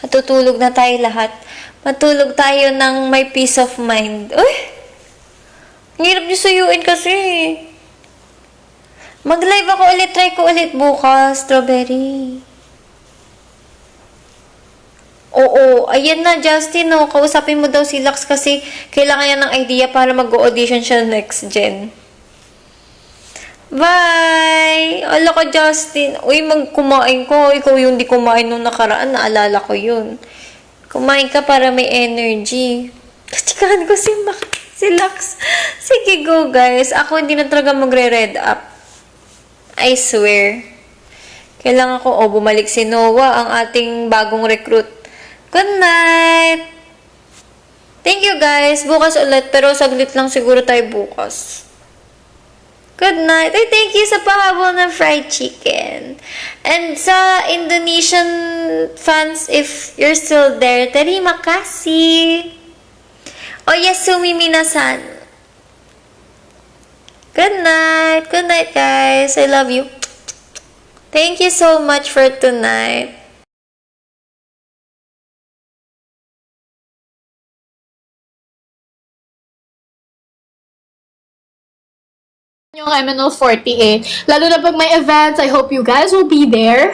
Matutulog na tayo lahat. Matulog tayo ng may peace of mind. Uy! Ang hirap nyo suyuin kasi. Mag-live ako ulit. Try ko ulit bukas. Strawberry. Oo. Ayan na, Justin. No? Kausapin mo daw si Lux kasi kailangan niya ng idea para mag-audition siya next gen. Bye! Ala ka, Justin. Uy, magkumain ko. Ikaw yung di kumain nung nakaraan. Naalala ko yun. Kumain ka para may energy. Kachikahan ko si Lux. Sige, go, guys. Ako hindi na talaga magre-red up. I swear. Kailangan ko, bumalik si Noah, ang ating bagong recruit. Good night! Thank you, guys. Bukas ulit, pero saglit lang siguro tayo bukas. Good night. Ay, thank you sa pahabol ng fried chicken. And sa Indonesian fans, if you're still there, terima kasih. Oyasumi minasan. Good night. Good night, guys. I love you. Thank you so much for tonight. Yung MNO 48. Lalo na pag may events, I hope you guys will be there.